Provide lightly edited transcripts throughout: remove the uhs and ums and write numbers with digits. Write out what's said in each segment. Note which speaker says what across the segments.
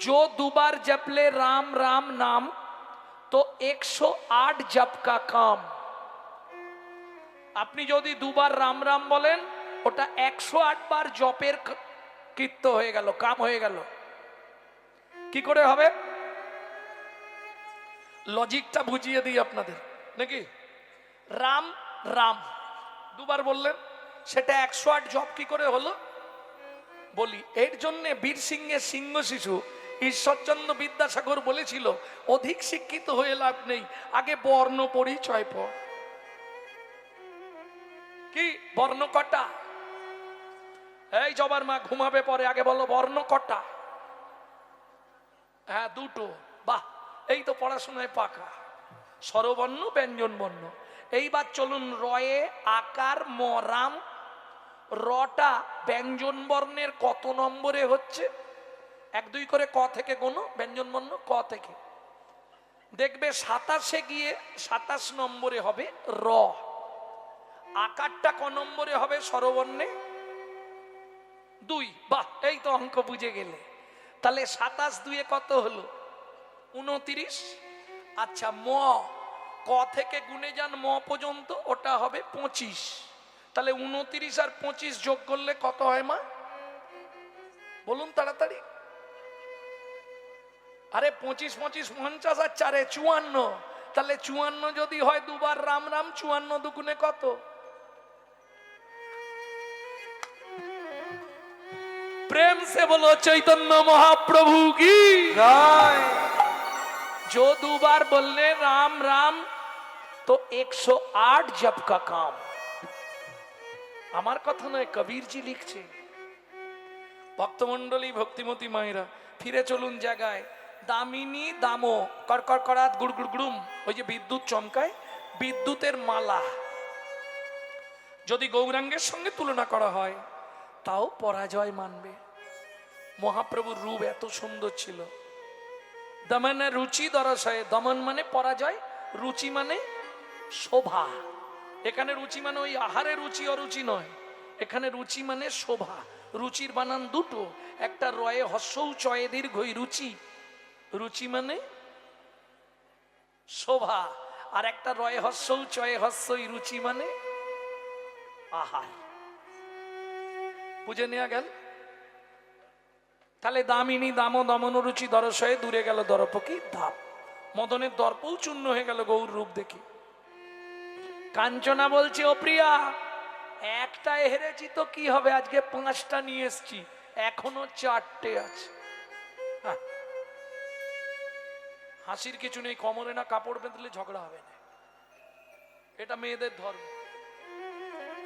Speaker 1: जो 2 बार जप ले राम राम नाम तो 108 जप का काम। আপনি যদি 2 বার রাম রাম বলেন ওটা 108 বার জপের কীর্ত হয়ে গেল, কাম হয়ে গেল। কি করে হবে লজিকটা বুঝিয়ে দিই আপনাদের নাকি। রাম রাম 2 বার বললেন, সেটা 108 জপ কি করে হলো বলি। এর জন্য বীর সিংহের সিংহ শিশু ঈশ্বরচন্দ্র বিদ্যাসাগর বলেছিল, অধিক শিক্ষিত হয়ে লাভ নেই, আগে বর্ণ পরিচয় পড়। কি বর্ণ কটা? এই জবার মা ঘুমাবে পরে, আগে বলো বর্ণ কটা? হ্যাঁ, 2টো। বাহ, এই তো পড়াশোনায় পাকা। স্বরবর্ণ ব্যঞ্জন বর্ণ। এইবার চলুন রয়ে আকার মরাম। রটা ব্যঞ্জন বর্ণের কত নম্বরে হচ্ছে? 1 2 করে ক থেকে গোনো, ব্যঞ্জন বর্ণ ক থেকে। দেখবে 27-এ গিয়ে 27 নম্বরে হবে র। আকারটা ক নম্বরে হবে স্বরবর্ণে? 2। বাহ, এই তো অঙ্ক বুঝে গেলে। তাহলে 27 2 কত হলো? 29। আচ্ছা, ম ক থেকে গুণে যান ম পর্যন্ত, ওটা হবে 25। তাহলে 29 আর 25 যোগ করলে কত হয় মা? বলুন তাড়াতাড়ি। আরে 25 25 50 আর 4 54। তাহলে 54 যদি হয় 2 বার রাম রাম, 54 দুগুণে কত? प्रेम से बोलो चैतन्य महाप्रभु की जय। जो 2 बार बोलने राम राम तो 108 जप का काम। আমার কথা নয়, কবিরজি লিখছে। ভক্তমণ্ডলী ভক্তিমতী মায়েরা, ফিরে চলুন জায়গায়। দামিনী দামো কর কর করাত গুড় গুড় গুড়ুম, ওই যে বিদ্যুৎ চমকায়, বিদ্যুতের মালা যদি গৌরাঙ্গের সঙ্গে তুলনা করা হয় তাও পরাজয় মানবে। মহাপ্রভুর রূপ এত সুন্দর ছিল। দমন রুচি দরশয়, দমন মানে পরাজয়, রুচি মানে শোভা। এখানে রুচি মানে ওই আহারে রুচি অরুচি নয়, এখানে রুচি মানে শোভা। রুচির বানান 2টো, একটা রয়ে হস্যৌ চয়ে দীর্ঘই রুচি, রুচি মানে শোভা, আর একটা রয়ে হস্যৌ চয়ে হস্যই রুচি মানে আহার। বুঝে নেওয়া গেল? তাহলে দামিনী দাম দমন রুচি দরশয়ে, দূরে গেল দর্পকি ধাপ। মদনের দর্পও চূর্ণ হয়ে গেল গৌর রূপ দেখি। কাঞ্চনা বলছে, ও প্রিয়া, একটায় হেরেছি তো কি হবে, আজকে 5টা নিয়ে এসছি, এখনো 4টে আছে। হাসির কিছু নেই, কোমরে না কাপড় বেঁধলে ঝগড়া হবে না, এটা মেয়েদের ধর্ম।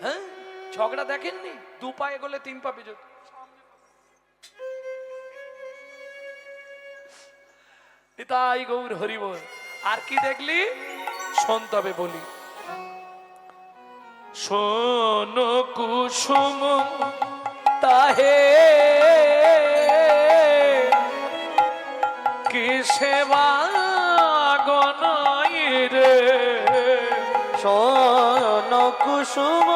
Speaker 1: হ্যাঁ, ঝগড়া দেখেননি? 2 পা এগোলে 3 পা পিছু। তাই গৌর হরি বল। আর কি দেখলি শোন, তবে বলি। শোন কুসুম তাহে কি সেবা গনাই রে।
Speaker 2: শোন কুসুম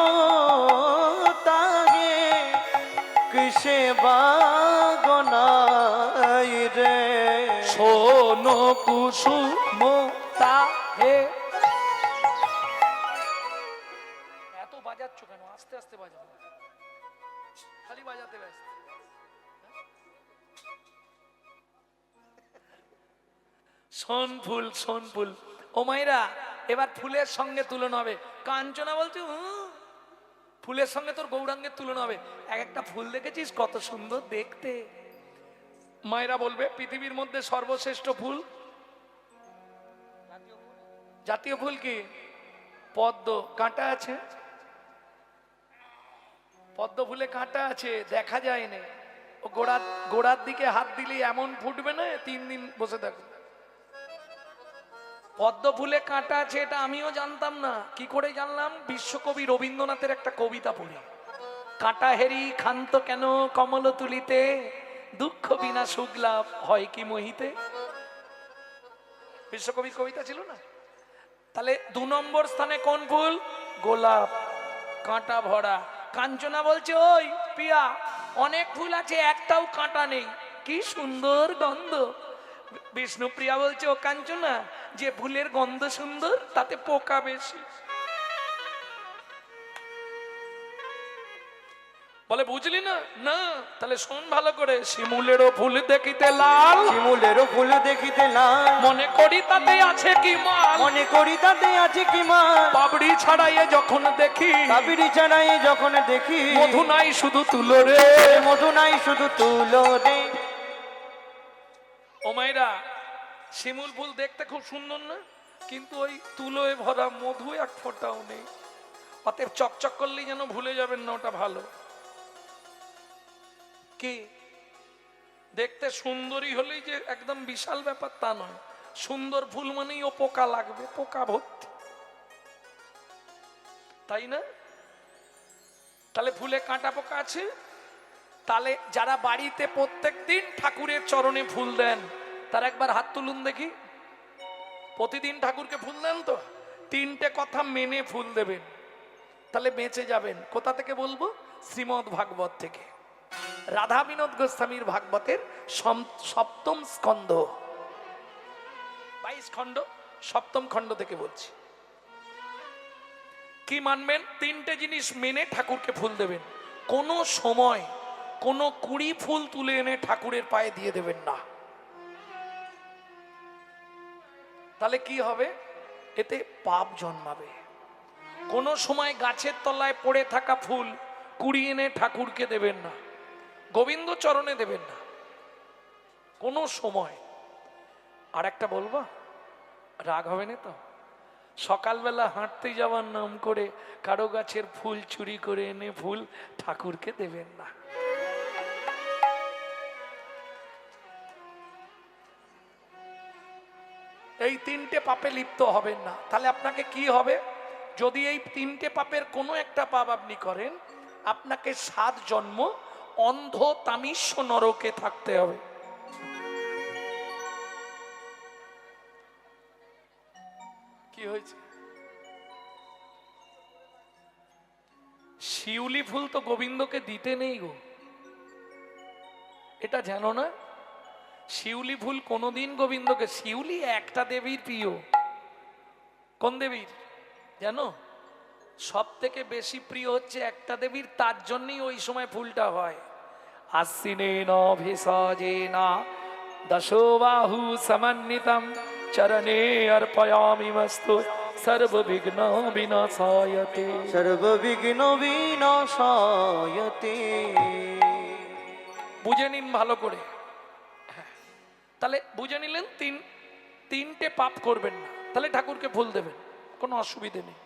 Speaker 2: তাহে কি সেবা গনাই রে।
Speaker 1: শোন কুসুম তাহে। এত বাজাচ্ছ কেন? আস্তে আস্তে বাজাবো, খালি বাজাতে ব্যস্ত। শোন ফুল, শোন ফুল। ও মাইরা, এবার ফুলের সঙ্গে তুলনা হবে। কাঞ্চনা বলছে, ফুলের সঙ্গে তোর গৌরাঙ্গের তুলনা হবে। এক একটা ফুল দেখেছিস কত সুন্দর দেখতে? মায়েরা বলবে পৃথিবীর মধ্যে সর্বশ্রেষ্ঠ ফুল, জাতীয় ফুল কি? পদ্ম। কাঁটা আছে? পদ্ম ফুলে কাঁটা আছে, দেখা যায় না। ও গোড়ার দিকে হাত দিলে এমন ফুটবে না, 3 দিন বসে থাকবে। পদ্ম ফুলে কাঁটা আছে, এটা আমিও জানতাম না। কি করে জানলাম? বিশ্বকবি রবীন্দ্রনাথের একটা কবিতা পড়ে। কাঁটা হেরি ক্ষান্ত কেন কমল তুলিতে, দুঃখ বিনা সুখ লাভ হয় কি মহিতে। বিশ্বকবির কবিতা ছিল না? তাহলে 2 নম্বর স্থানে কোন ফুল? গোলাপ, কাঁটা ভরা। কাঞ্চনা বলছে, ওই পিয়া, অনেক ফুল আছে, একটাও কাঁটা নেই। কি সুন্দর গন্ধ। বিষ্ণুপ্রিয়া বলছে, ও কাঞ্চনা, যে ফুলের গন্ধ সুন্দর তাতে পোকা বেশি। বলে বুঝলি না? না, তাহলে শোন ভালো করে। শিমুলেরও ফুল দেখিতে লাল,
Speaker 2: শিমুলেরও ফুল দেখিতে লাল,
Speaker 1: মনে করি তাতে আছে কি মাল।
Speaker 2: মনে করি তাতে আছে কি মাল।
Speaker 1: পাবড়ি ছাড়াইয়ে যখন দেখি,
Speaker 2: কাবেরী চারাই যখন দেখি,
Speaker 1: মধু নাই শুধু তুলো রে।
Speaker 2: মধু নাই শুধু তুলো রে।
Speaker 1: ও মায়েরা, শিমুল ফুল দেখতে খুব সুন্দর না? কিন্তু ওই তুলোয় ভরা, মধু এক ফোঁটাও নেই। অতএব চকচক করলেই যেন ভুলে যাবেন না ওটা ভালো। কি দেখতে সুন্দরী হলেই যে একদম বিশাল ব্যাপার তা নয়। সুন্দর ফুল মানেই ও পোকা লাগবে, পোকা ভর্তি, তাই না? তাহলে ফুলে কাঁটা পোকা আছে। তাহলে যারা বাড়িতে প্রত্যেকদিন ঠাকুরের চরণে ফুল দেন, তার একবার হাত তুলুন দেখি। প্রতিদিন ঠাকুরকে ফুল দেন তো? তিনটে কথা মেনে ফুল দেবেন, তাহলে বেঁচে যাবেন। কোথা থেকে বলবো? শ্রীমদ্ ভাগবত থেকে। রাধা বিনোদ গোস্বামীর ভাগবতের সপ্তম স্কন্ধ, 22 খণ্ড, সপ্তম খণ্ড থেকে বলছি। কি মানবেন? তিনটে জিনিস মেনে ঠাকুরকে ফুল দেবেন। কোনো সময় কোনো কুড়ি ফুল তুলে এনে ঠাকুরের পায়ে দিয়ে দেবেন না। তাহলে কি হবে? এতে পাপ জন্মাবে। কোনো সময় গাছের তলায় পড়ে থাকা ফুল কুড়িয়ে এনে ঠাকুরকে দেবেন না, গোবিন্দ চরণে দেবেন না কোনো সময়। আর একটা বলবো, রাগ হবে না তো? সকালবেলা হাঁটতে যাওয়ার নাম করে কারো গাছের ফুল চুরি করে এনে ফুল ঠাকুরকে দেবেন না। এই তিনটে পাপে লিপ্ত হবেন না। তাহলে আপনাকে কি হবে? যদি এই তিনটে পাপের কোনো একটা পাপ আপনি করেন, আপনাকে 7 জন্ম অন্ধ তামিস্য নরকে থাকতে হবে। কি হয়েছে? শিউলি ফুল তো গোবিন্দকে দিতে নেই গো, এটা জানো না? শিউলি ফুল কোনোদিন গোবিন্দকে, শিউলি একটা দেবীর প্রিয়। কোন দেবীর জানো? সব থেকে বেশি প্রিয় হচ্ছে একটা দেবীর, তার জন্যই ওই সময় ফুলটা হয়। আশ্বিনেন ভিষজেন দশবাহু সমন্বিতম চরণে অর্পয়ামি মস্তু সর্ববিঘ্ন বিনাশায়তে।
Speaker 2: সর্ববিঘ্ন বিনাশায়তে।
Speaker 1: বুঝে নিন ভালো করে। তাহলে বুঝে নিলেন, তিনটে পাপ করবেন না, তাহলে ঠাকুরকে ফুল দেবেন, কোনো অসুবিধে নেই।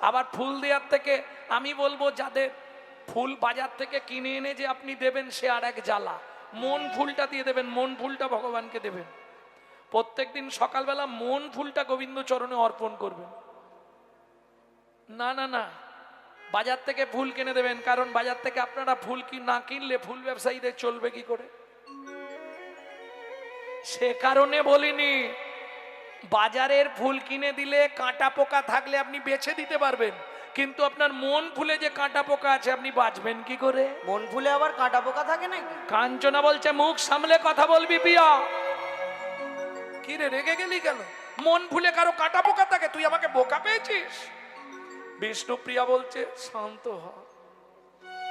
Speaker 1: আবার ফুল দেওয়ার থেকে আমি বলবো, যাদের ফুল বাজার থেকে কিনে এনে যে আপনি দেবেন সে আর এক জ্বালা। মন ফুলটা দিয়ে দেবেন, মন ফুলটা ভগবানকে দেবেন। প্রত্যেকদিন সকালবেলা মন ফুলটা গোবিন্দ চরণে অর্পণ করবেন। না না না, বাজার থেকে ফুল কিনে দেবেন, কারণ বাজার থেকে আপনারা ফুল না কিনলে ফুল ব্যবসায়ীদের চলবে কি করে? সে কারণে বলিনি। বাজারের ফুল কিনে দিলে কাঁটা পোকা থাকলে আপনি বেছে দিতে পারবেন, কিন্তু আপনার মন ফুলে যে কাঁটা পোকা আছে আপনি বাঁচবেন কি করে?
Speaker 2: মন ফুলে আবার কাঁটা পোকা থাকে নাকি?
Speaker 1: কাঞ্চনা বলছে, মুখ সামলে কথা বলবি পিয়া। কি রে, রেগে গেলি কেন? মন ফুলে কারো কাঁটা পোকা থাকে, তুই আমাকে বোকা পেয়েছিস? বিষ্ণুপ্রিয়া বলছে, শান্ত হ।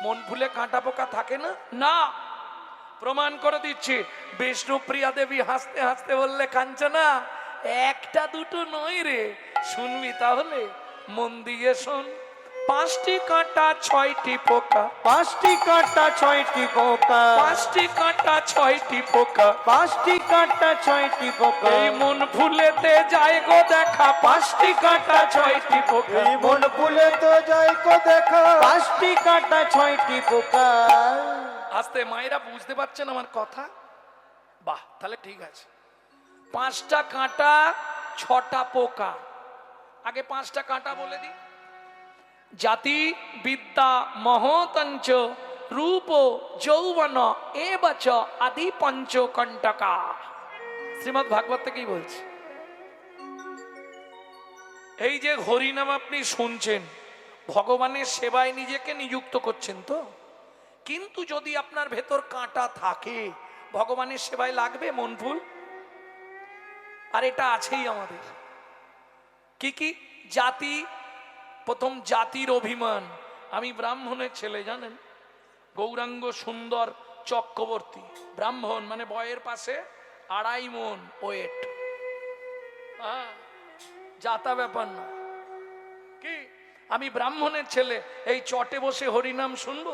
Speaker 1: মন ফুলে কাঁটা পোকা থাকে না? না, প্রমাণ করে দিচ্ছি। বিষ্ণুপ্রিয়া দেবী হাসতে হাসতে বললে, কাঞ্চনা একটা দুটো নয় রে, শুনবি তাহলে? মন দিয়ে শোন। 5টি কাঁটা 6টি পোকা,
Speaker 2: 5টি কাঁটা 6টি পোকা,
Speaker 1: 5টি কাঁটা 6টি পোকা,
Speaker 2: 5টি কাঁটা 6টি পোকা।
Speaker 1: এই মন ফুলেতে যায় গো দেখা, 5টি কাঁটা 6টি পোকা।
Speaker 2: এই মন ফুলে তো যাই কো দেখা, 5টি কাঁটা 6টি পোকা।
Speaker 1: আস্তে, মায়েরা বুঝতে পারছেন আমার কথা? বাহ, তাহলে ঠিক আছে। 5টা কাঁটা 6টা পোকা। আগে 5টা কাঁটা বলে দিই। জাতি বিদ্যা মহতঞ্চ রূপ যৌবন এবচ আদি পঞ্চকণ্টকা। শ্রীমদ্ ভাগবত থেকেই বলছি। এই যে হরিনাম আপনি শুনছেন, ভগবানের সেবায় নিজেকে নিযুক্ত করছেন তো। কিন্তু যদি আপনার ভেতর কাঁটা থাকে, ভগবানের সেবায় লাগবে মন ফুল? আর এটা আছেই আমাদের। কি কি জাতি? প্রথম জাতির অভিমান। আমি ব্রাহ্মণের ছেলে, জানেন, গৌরাঙ্গ সুন্দর চক্রবর্তী ব্রাহ্মণ, মানে বয়ের পাশে 2.5 মণ ওয়েট। জাতা ব্যাপার না। কি আমি ব্রাহ্মণের ছেলে, এই চটে বসে হরিনাম শুনবো?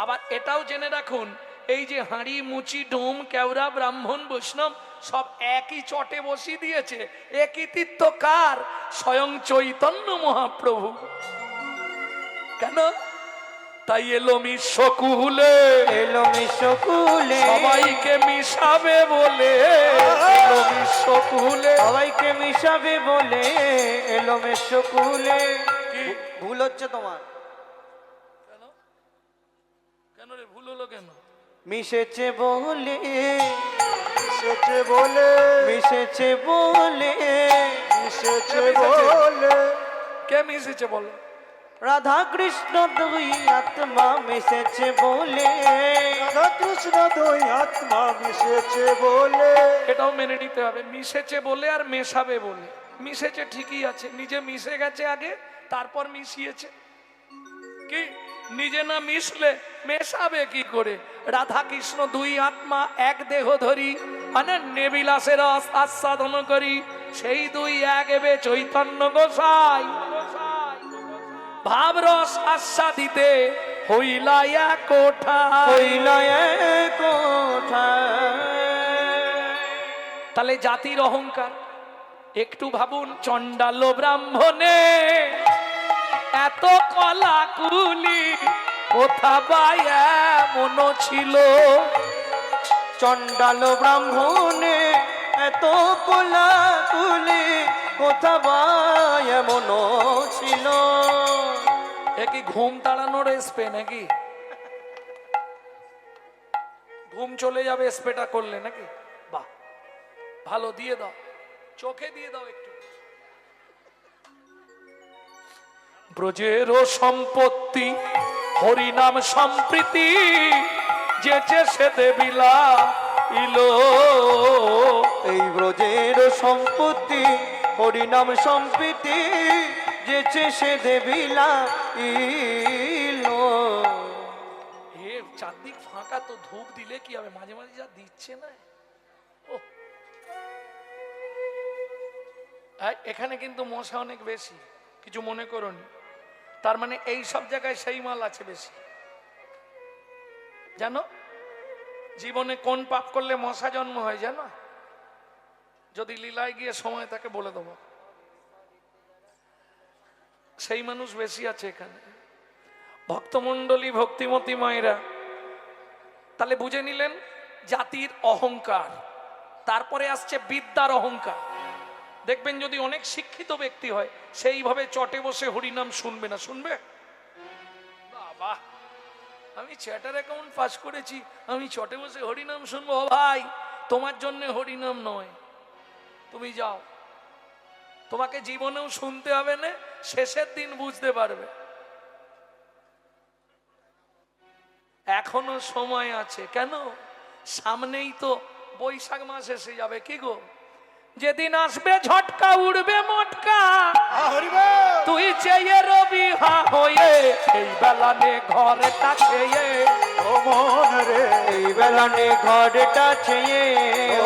Speaker 1: আবার এটাও জেনে রাখুন, এই যে হাঁড়ি মুচি ডোম কেওড়া ব্রাহ্মণ বৈষ্ণব সব একই চটে বসিয়ে দিয়েছে। এ কৃতিত্ব কার? স্বয়ং চৈতন্য মহাপ্রভু। কেন? তাই এলো মিশকুলে,
Speaker 2: এলো মিশকুলে,
Speaker 1: সবাইকে মিশাবে বলে। এলো মিশকুলে,
Speaker 2: সবাইকে মিশাবে বলে এলো মিশকুলে।
Speaker 1: কি
Speaker 2: ভুল হচ্ছে তোমার।
Speaker 1: কেন? কেন রে, ভুল হলো কেন?
Speaker 2: মিশেছে বলে,
Speaker 3: মিশেছে বলে,
Speaker 2: মিশেছে বলে,
Speaker 3: মিশেছে বলে,
Speaker 1: কে মিশেছে বলো?
Speaker 2: রাধা কৃষ্ণ দুই আত্মা মিশেছে বলে,
Speaker 3: রাধা কৃষ্ণ দুই আত্মা মিশেছে বলে।
Speaker 1: এটাও মেনে নিতে হবে, মিশেছে বলে আর মেশাবে বলে। মিশেছে ঠিকই আছে, নিজে মিশে গেছে আগে, তারপর মিশিয়েছে। কি নিজে না মিশলে মেশাবে কি করে? রাধা কৃষ্ণ দুই আত্মা এক দেহ ধরি, মানে নেবিলাসের রস আস্বাদন করি, সেই দুই এক এবে চৈতন্য গোসাই। ভাব রস আস্বাদিতে হইলা এক কোঠা,
Speaker 2: হইল এক কোঠা।
Speaker 1: তাহলে জাতির অহংকার একটু ভাবুন। চণ্ডাল ব্রাহ্মণে এত কলাকুলি, কোথা পায় এমন ছিল?
Speaker 2: চণ্ডাল ব্রাহ্মণে এত কোলাকুলি, কোথা বা এমন ছিল?
Speaker 1: এ কি ঘুম তাড়ানোর স্প্রে নাকি? ঘুম চলে যাবে স্প্রেটা করলে নাকি? বাহ, ভালো, দিয়ে দাও, চোখে দিয়ে দাও একটু। ব্রজেরও সম্পত্তি হরিনাম সম্প্রীতি, যেচে সে দেবিলা ইলো।
Speaker 2: এই ব্রজের সম্পত্তি হরিনাম সম্প্রীতি, যেছে সে দেবিলা ইলো।
Speaker 1: হে চারদিক ফাঁকা, তো ধূপ দিলে কি হবে? মাঝে মাঝে যা দিচ্ছে না, ও এখানে কিন্তু মশা অনেক বেশি, কিছু মনে করুন। তার মানে এই সব জায়গায় সেই মাল আছে বেশি। জানো জীবনে কোন পাপ করলে মশা জন্ম হয় জানো? যদি লীলায় গিয়ে সময় তাকে বলে দেবো, সেই মানুষ বেশি আছে এখানে। ভক্তমণ্ডলী, ভক্তিমতী মায়েরা, তাহলে বুঝে নিলেন জাতির অহংকার। তারপরে আসছে বিদ্যার অহংকার। দেখবেন যদি অনেক শিক্ষিত ব্যক্তি হয়, সেইভাবে চটে বসে হরিনাম শুনবে না। শুনবে? বাবা, আমি চ্যাটার অ্যাকাউন্ট পাস করেছি, আমি চটে বসে হরিনাম শুনবো? ভাই, তোমার জন্য হরিনাম নয়, তুমি যাও। তোমাকে জীবনেও শুনতে হবে না, শেষের দিন বুঝতে পারবে। এখনো সময় আছে। কেন? সামনেই তো বৈশাখ মাস এসে যাবে। কি গো, যেদিন আসবে ঝটকা, উড়বে মটকা, তুই চেয়ে রবি হা হয়ে, এই বেলানে ঘরটা ছেয়ে।
Speaker 3: ও মন রে,
Speaker 2: এই বেলানে ঘরটা ছেয়ে,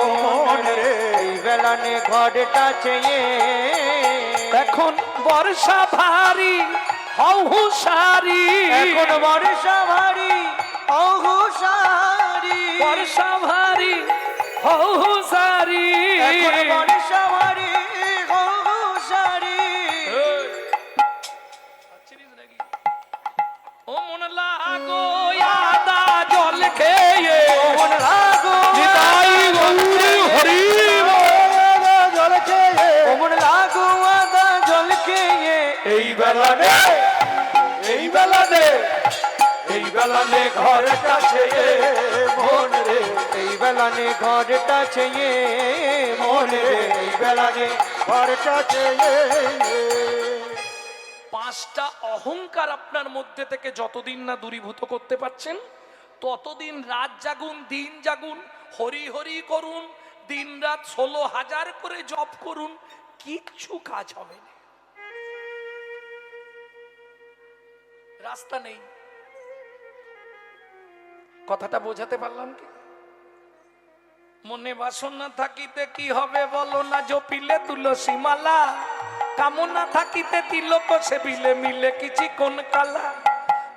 Speaker 3: ও মন রে,
Speaker 2: এই বেলানে ঘরটা ছেয়ে।
Speaker 1: এখন বর্ষা ভারী, হও হুঁশারি।
Speaker 2: এখন বর্ষা ভারী অহুশারি,
Speaker 1: বর্ষা ভারী, হও হুঁশারি।
Speaker 2: এখন বর্ষা ভারী অহুশারি।
Speaker 1: ও মন লাগো আদা জল খেয়ে,
Speaker 2: মন লাগো
Speaker 1: নিতাই গৌর হরি বল।
Speaker 3: জল খেয়ে,
Speaker 2: মন লাগো আদা জল খেয়ে।
Speaker 1: এই বেলানে, এই বেলানে, এই বেলানে ঘরের কাছে মন রে।
Speaker 2: এই বেলানে ঘরটা ছেয়ে মন রে, এই বেলানে
Speaker 3: ঘরটা চেয়ে।
Speaker 1: পাঁচটা অহংকার আপনার মধ্যে থেকে যতদিন না দূরীভূত করতে পারছেন, ততদিন রাত জাগুন, দিন জাগুন, হরি হরি করুন, দিন রাত 16,000 করে জপ করুন, কিচ্ছু কাজ হবে না। রাস্তা নেই। কথাটা বোঝাতে পারলাম কি? মনে বাসনা থাকিতে কি হবে বলো না, জপিলে তুলসী মালা, কামনা থাকিতে তিলক সেবিলে মিলে কিছু কোন কালা,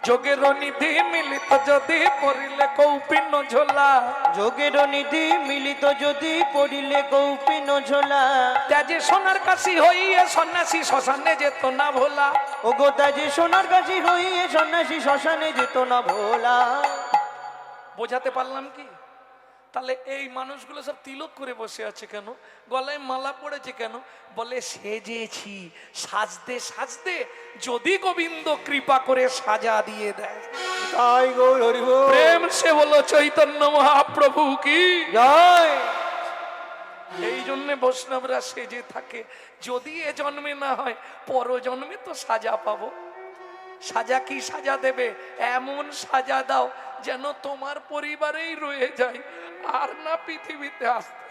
Speaker 1: যোগের নিধি মিলিত যদি পড়িলে কৌপিন ঝোলা,
Speaker 2: যোগের নিধি মিলিত যদি পড়িলে কৌপিন ঝোলা,
Speaker 1: ত্যাজে সোনার কাশি হইয়ে সন্ন্যাসী শ্মশানে যেত না ভোলা।
Speaker 2: ও গোতা যে সোনার কাশি হইয়ে সন্ন্যাসী শ্মশানে যেত না ভোলা।
Speaker 1: বোঝাতে পারলাম কি? তাহলে এই মানুষগুলো সব তিলক করে বসে আছে কেন, গলায় মালা পড়েছে কেন? বলে সেজেছি, সাজতে সাজতে যদি গোবিন্দ কৃপা করে সাজা দিয়ে দেয়।
Speaker 3: তাই গৌর হরি বল।
Speaker 1: প্রেম সে বলো চৈতন্য মহাপ্রভু কি
Speaker 2: জয়।
Speaker 1: এই জন্য বৈষ্ণবরা সেজে থাকে, যদি এ জন্মে না হয় পর জন্মে তো সাজা পাবো। সাজা কি সাজা দেবে? এমন সাজা দাও যেন তোমার পরিবারেই রয়ে যায়, আর না পৃথিবীতে আসতে।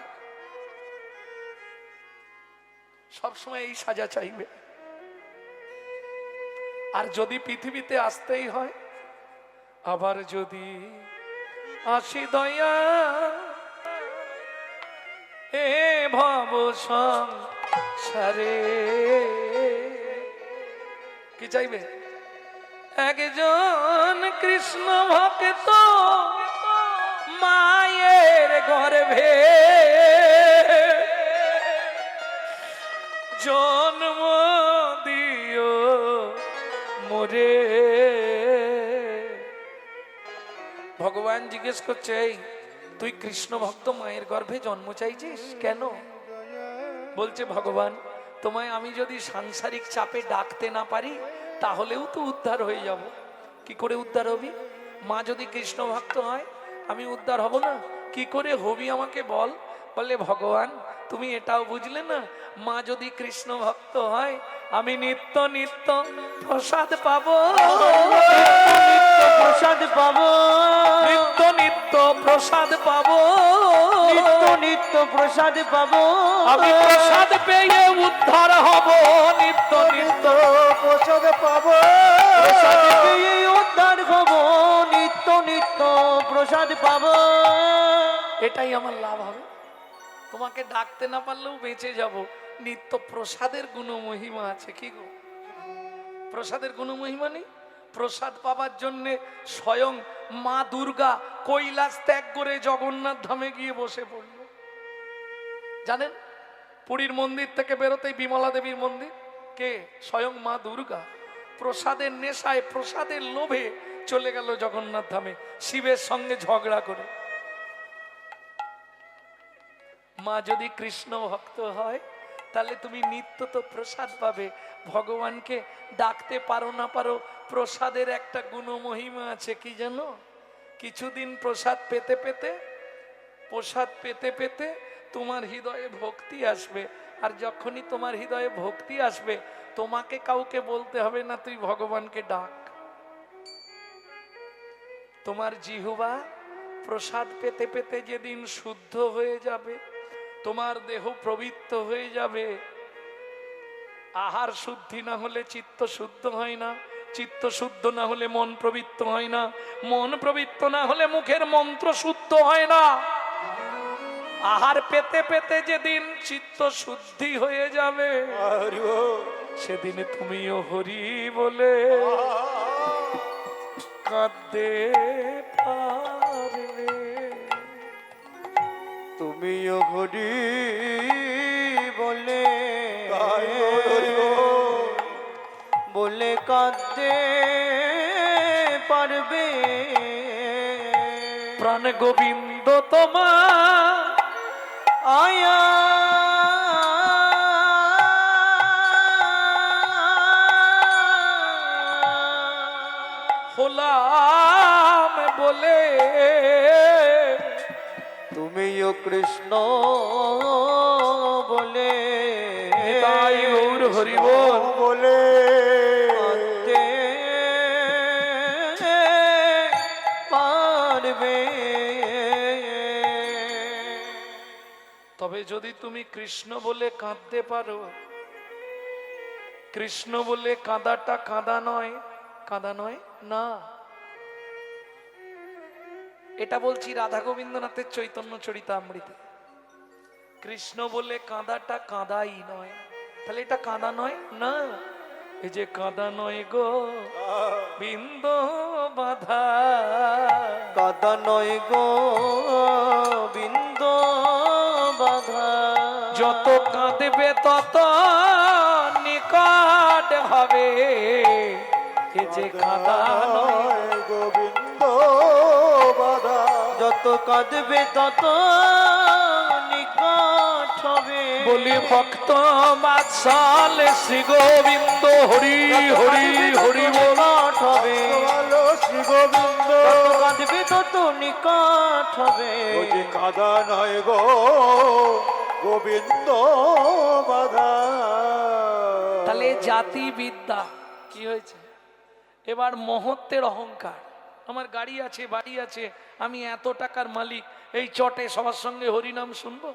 Speaker 1: সবসময় এই সাজা চাইবে। আর যদি পৃথিবীতে আসতেই হয়, আবার যদি আসি দয়া এ ভব সংসারে, কি চাইবে? একজন কৃষ্ণ ভক্ত মায়ের গর্ভে জন্ম দিও মোরে। ভগবান জিজ্ঞেস করছে, এই তুই কৃষ্ণ ভক্ত মায়ের গর্ভে জন্ম চাইছিস কেন? বলছে, ভগবান তোমায় আমি যদি সাংসারিক চাপে ডাকতে না পারি তাহলেও তো উদ্ধার হয়ে যাব। কি করে উদ্ধার হবি? মা যদি কৃষ্ণ ভক্ত হয় আমি উদ্ধার হব না? কি করে হবি আমাকে বল। বলে, ভগবান তুমি এটাও বুঝলে না, মা যদি কৃষ্ণ ভক্ত হয় আমি নিত্য নিত্য প্রসাদ পাবো,
Speaker 2: প্রসাদ পাবো,
Speaker 1: নিত্য নিত্য প্রসাদ পাবো,
Speaker 2: নিত্য নিত্য প্রসাদ পাবো,
Speaker 1: আমি প্রসাদ পেয়ে উদ্ধার হব, নিত্য নিত্য
Speaker 3: প্রসাদ পাবো,
Speaker 2: প্রসাদ পেয়ে উদ্ধার হব, নিত্য নিত্য প্রসাদ পাবো।
Speaker 1: এটাই আমার লাভ হবে। তোমাকে ডাকতে না পারলেও বেঁচে যাব। নিত্য প্রসাদের গুণ মহিমা আছে। কি গো, প্রসাদের গুণ মহিমা নেই? প্রসাদ পাবার জন্য স্বয়ং মা দুর্গা কৈলাস ত্যাগ করে জগন্নাথ ধামে গিয়ে বসে পড়ল। জানেন, পুরীর মন্দির থেকে বেরোতেই বিমলা দেবীর মন্দির, কে? স্বয়ং মা দুর্গা। প্রসাদের নেশায়, প্রসাদের লোভে চলে গেল জগন্নাথ ধামে শিবের সঙ্গে ঝগড়া করে। মা যদি কৃষ্ণ ভক্ত হয় তাহলে তুমি নিত্য তো প্রসাদ পাবে। ভগবানকে ডাকতে পারো না পারো, প্রসাদের একটা গুণ মহিমা আছে। কি জানো? কিছুদিন প্রসাদ পেতে পেতে, প্রসাদ পেতে পেতে তোমার হৃদয়ে ভক্তি আসবে। আর যখনই তোমার হৃদয়ে ভক্তি আসবে তোমাকে কাউকে বলতে হবে না তুই ভগবানকে ডাক। তোমার জিহ্বা প্রসাদ পেতে পেতে যেদিন শুদ্ধ হয়ে যাবে, তোমার দেহ পবিত্র হয়ে যাবে। আহার শুদ্ধি না হলে চিত্ত শুদ্ধ হয় না, চিত্ত শুদ্ধ না হলে মন পবিত্র হয় না, মন পবিত্র না হলে মুখের মন্ত্র শুদ্ধ হয় না। আহার পেতে পেতে যেদিন চিত্ত শুদ্ধি হয়ে যাবে
Speaker 3: হরি বল।
Speaker 1: সেদিন তুমিও হরি বলে কাঁদতে পারবে।
Speaker 2: তুমিও হরি বলে,
Speaker 3: তাই গৌর হরি বল।
Speaker 2: বলে কাঁদতে পারবে।
Speaker 1: প্রাণ গোবিন্দ তোমার
Speaker 2: আয়া
Speaker 1: হলাম বলে,
Speaker 2: তুমিও কৃষ্ণ বলে,
Speaker 1: তাই গৌর হরি বল।
Speaker 3: বলে
Speaker 2: কাঁদতে
Speaker 1: তবে যদি তুমি কৃষ্ণ বলে কাঁদতে পারো, কৃষ্ণ বলে কাঁদাটা কাঁদা নয় না। এটা বলছি রাধা গোবিন্দনাথের চৈতন্য চরিতামৃতে। কৃষ্ণ বলে কাঁদাটা কাঁদাই নয়, তাহলে এটা কাঁদা নয় না। এই যে কাঁদা নয় গো বিন্দ বাধা,
Speaker 2: কাদা নয় গো বিন্দ বাধা,
Speaker 1: যত কাঁদবে তত নিকট হবে। এ যে কাঁদা নয়
Speaker 3: গোবিন্দ বাধা,
Speaker 2: যত কাঁদবে তত নিকট হবে।
Speaker 1: বলি ভক্ত বাৎসল শ্রী গোবিন্দ হরি হরি হরি
Speaker 2: নিকট হবে,
Speaker 3: ভালো শ্রী গোবিন্দ,
Speaker 2: যত কাঁদবে তত নিকট হবে।
Speaker 3: ওই যে কাদা নয় গো গোবিন্দ বাধা।
Speaker 1: তাহলে জাতি বিদ্যা কি হয়েছে? এবার মহত্বের অহংকার। আমার গাড়ি আছে, বাড়ি আছে, আমি এত টাকার মালিক, এই চটে সবার সঙ্গে হরিনাম শুনবো।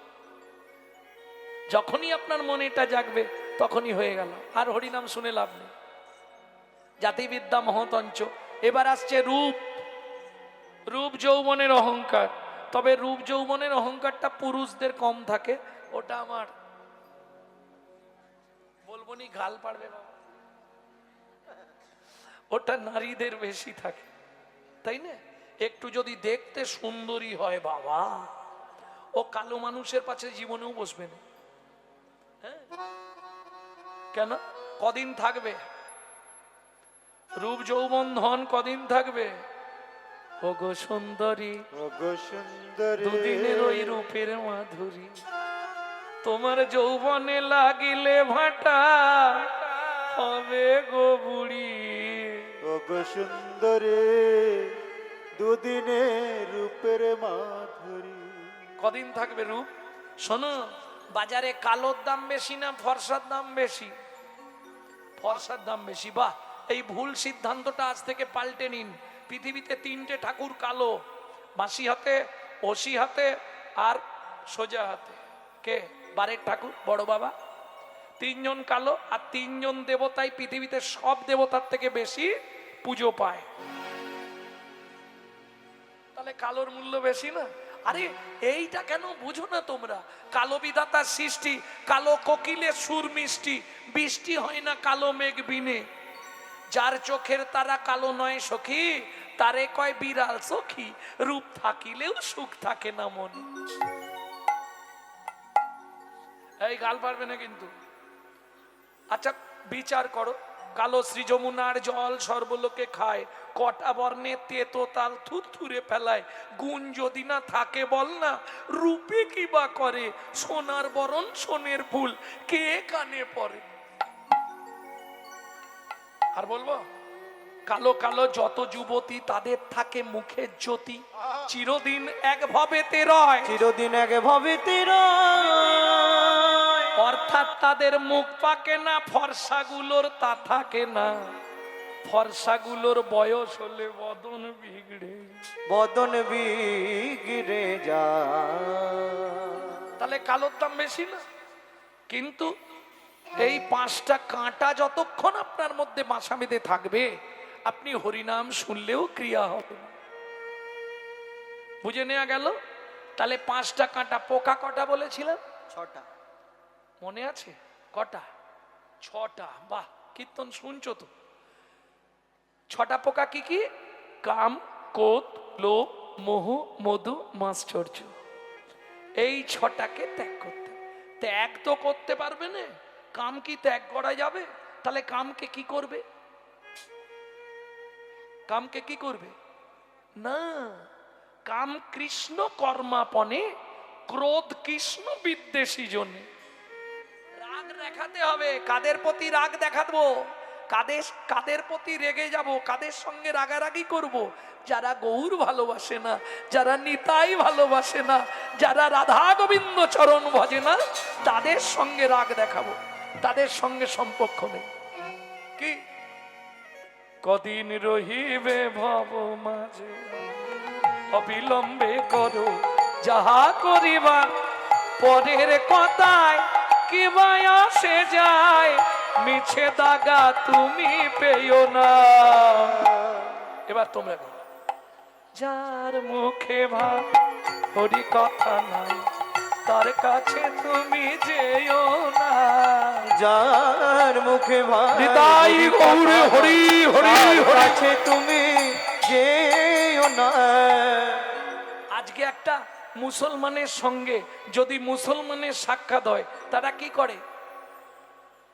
Speaker 1: যখনই আপনার মনে এটা জাগবে তখনই হয়ে গেল, আর হরিনাম শুনে লাভ নেই। জাতিবিদ্যা মহতঞ্চ। এবার আসছে রূপ, রূপ যৌবনের অহংকার। তবে রূপ যৌবনের অহংকারটা পুরুষদের কম থাকে, ওটা আমার বলবো নি, গাল পাড়বে বাবা। ওটা নারীদের বেশি থাকে, তাই না? একটু যদি দেখতে সুন্দরী হয় বাবা, ও কালো মানুষের পাশে জীবনেও বসবে না। হ্যাঁ, কেন? কদিন থাকবে? রূপ যৌবন ধন কদিন থাকবে? ওগো সুন্দরী,
Speaker 3: ওগো সুন্দরী,
Speaker 1: দুদিনের ওই রূপের মাধুরী, তোমার যৌবনে লাগিলে ভাটা হবে গো বুড়ি।
Speaker 3: ওগো সুন্দরী, দুদিনে রূপের মাধুরী।
Speaker 1: কদিন থাকবে রূপ? শোনো, বাজারে কালোর দাম বেশি না ফর্সার দাম বেশি? ফর্সার দাম বেশি। বাহ, এই ভুল সিদ্ধান্তটা আজ থেকে পাল্টে নিন। পৃথিবীতে তিনটে ঠাকুর কালো, বাঁশি হাতে, ওসি হাতে আর সোজা হাতে। কে? বারের ঠাকুর, বড় বাবা। তিনজন কালো, আর তিনজন দেবতাই পৃথিবীতে সব দেবতার থেকে বেশি পুজো পায়। তাহলে কালোর মূল্য বেশি না? আরে এইটা কেন বুঝো না তোমরা? কালো বিধাতার সৃষ্টি, কালো কোকিলে সুর মিষ্টি, বৃষ্টি হয় না কালো মেঘ বিনে। যার চোখের তারা কালো নয় সখী, তারে কয় বিড়াল সখী, রূপ থাকিলেও সুখ থাকে না মনে। এই গাল পারবে না কিন্তু। আচ্ছা বিচার করো, কালো শ্রী যমুনার জল সর্বলোকে খায়, কটা বর্ণে তেতো তাল থুরথুরে ফেলায়, গুণ যদি না থাকে বল না, রূপে কি বা করে, সোনার বরণ সোনের ফুল কে কানে পড়ে। আর বলবো, কালো কালো যত যুবতী তাদের থাকে মুখের জ্যোতি, চিরদিন এক ভবেতে রয়,
Speaker 2: চিরদিন এক ভবেতে রয়।
Speaker 1: অর্থাৎ তাদের মুখ পাকে না, ফর্সাগুলোর তা থাকে না। ফর্সাগুলোর বয়স হলে বদন বিগড়ে,
Speaker 2: বদন বিগড়ে যায়।
Speaker 1: তাহলে কালোর দাম বেশি না? কিন্তু এই পাঁচটা কাঁটা যতক্ষণ আপনার মধ্যে বাসা বেঁধে থাকবে, আপনি হরিনাম শুনলেও ক্রিয়া হবে না। বুঝে নেওয়া গেল? তাহলে পাঁচটা কাঁটা। পোকা কটা বলেছিলাম?
Speaker 2: 6টা।
Speaker 1: মনে আছে? কটা? 6টা। বাহ, কীর্তন শুনছো তো? 6টা পোকা কি কি? কাম, ক্রোধ, লোভ, মোহ, মধু, মাশ্চর্য। এই 6টাকে ত্যাগ করতে। ত্যাগ তো করতে পারবে না, কাম কি ত্যাগ করা যাবে? তাহলে কামকে কি করবে? কামকে কি করবে না? কাম কৃষ্ণ কর্মাপনে, ক্রোধ কৃষ্ণ বিদ্বেষী জনে। রাগ দেখাতে হবে। কাদের প্রতি রাগ দেখাবো? কাদের প্রতি রেগে যাব? কাদের সঙ্গে রাগারাগি করব? যারা গৌর ভালোবাসে না, যারা নিতাই ভালোবাসে না, যারা রাধা গোবিন্দ চরণ ভজে না, তাদের সঙ্গে রাগ দেখাবো, তাদের সঙ্গে সম্পর্ক নেই। কি কদিন রহিবে ভব মাঝে, অবিলম্বে করো যাহা করিবার, পরের কথায় কি আসে যায়, মিছে দাগা তুমি পেও না। এবার তোমরা বলো, যার মুখে ভাব হরি কথা নাই, তার কাছে তুমি যেও না।
Speaker 2: যার মুখে
Speaker 1: নিতাই গৌরে হরি হরি হরি।
Speaker 2: কাছে তুমি যেও না।
Speaker 1: আজকে একটা মুসলমানের সঙ্গে যদি মুসলমানের সাক্ষাৎ হয়, তারা কি করে?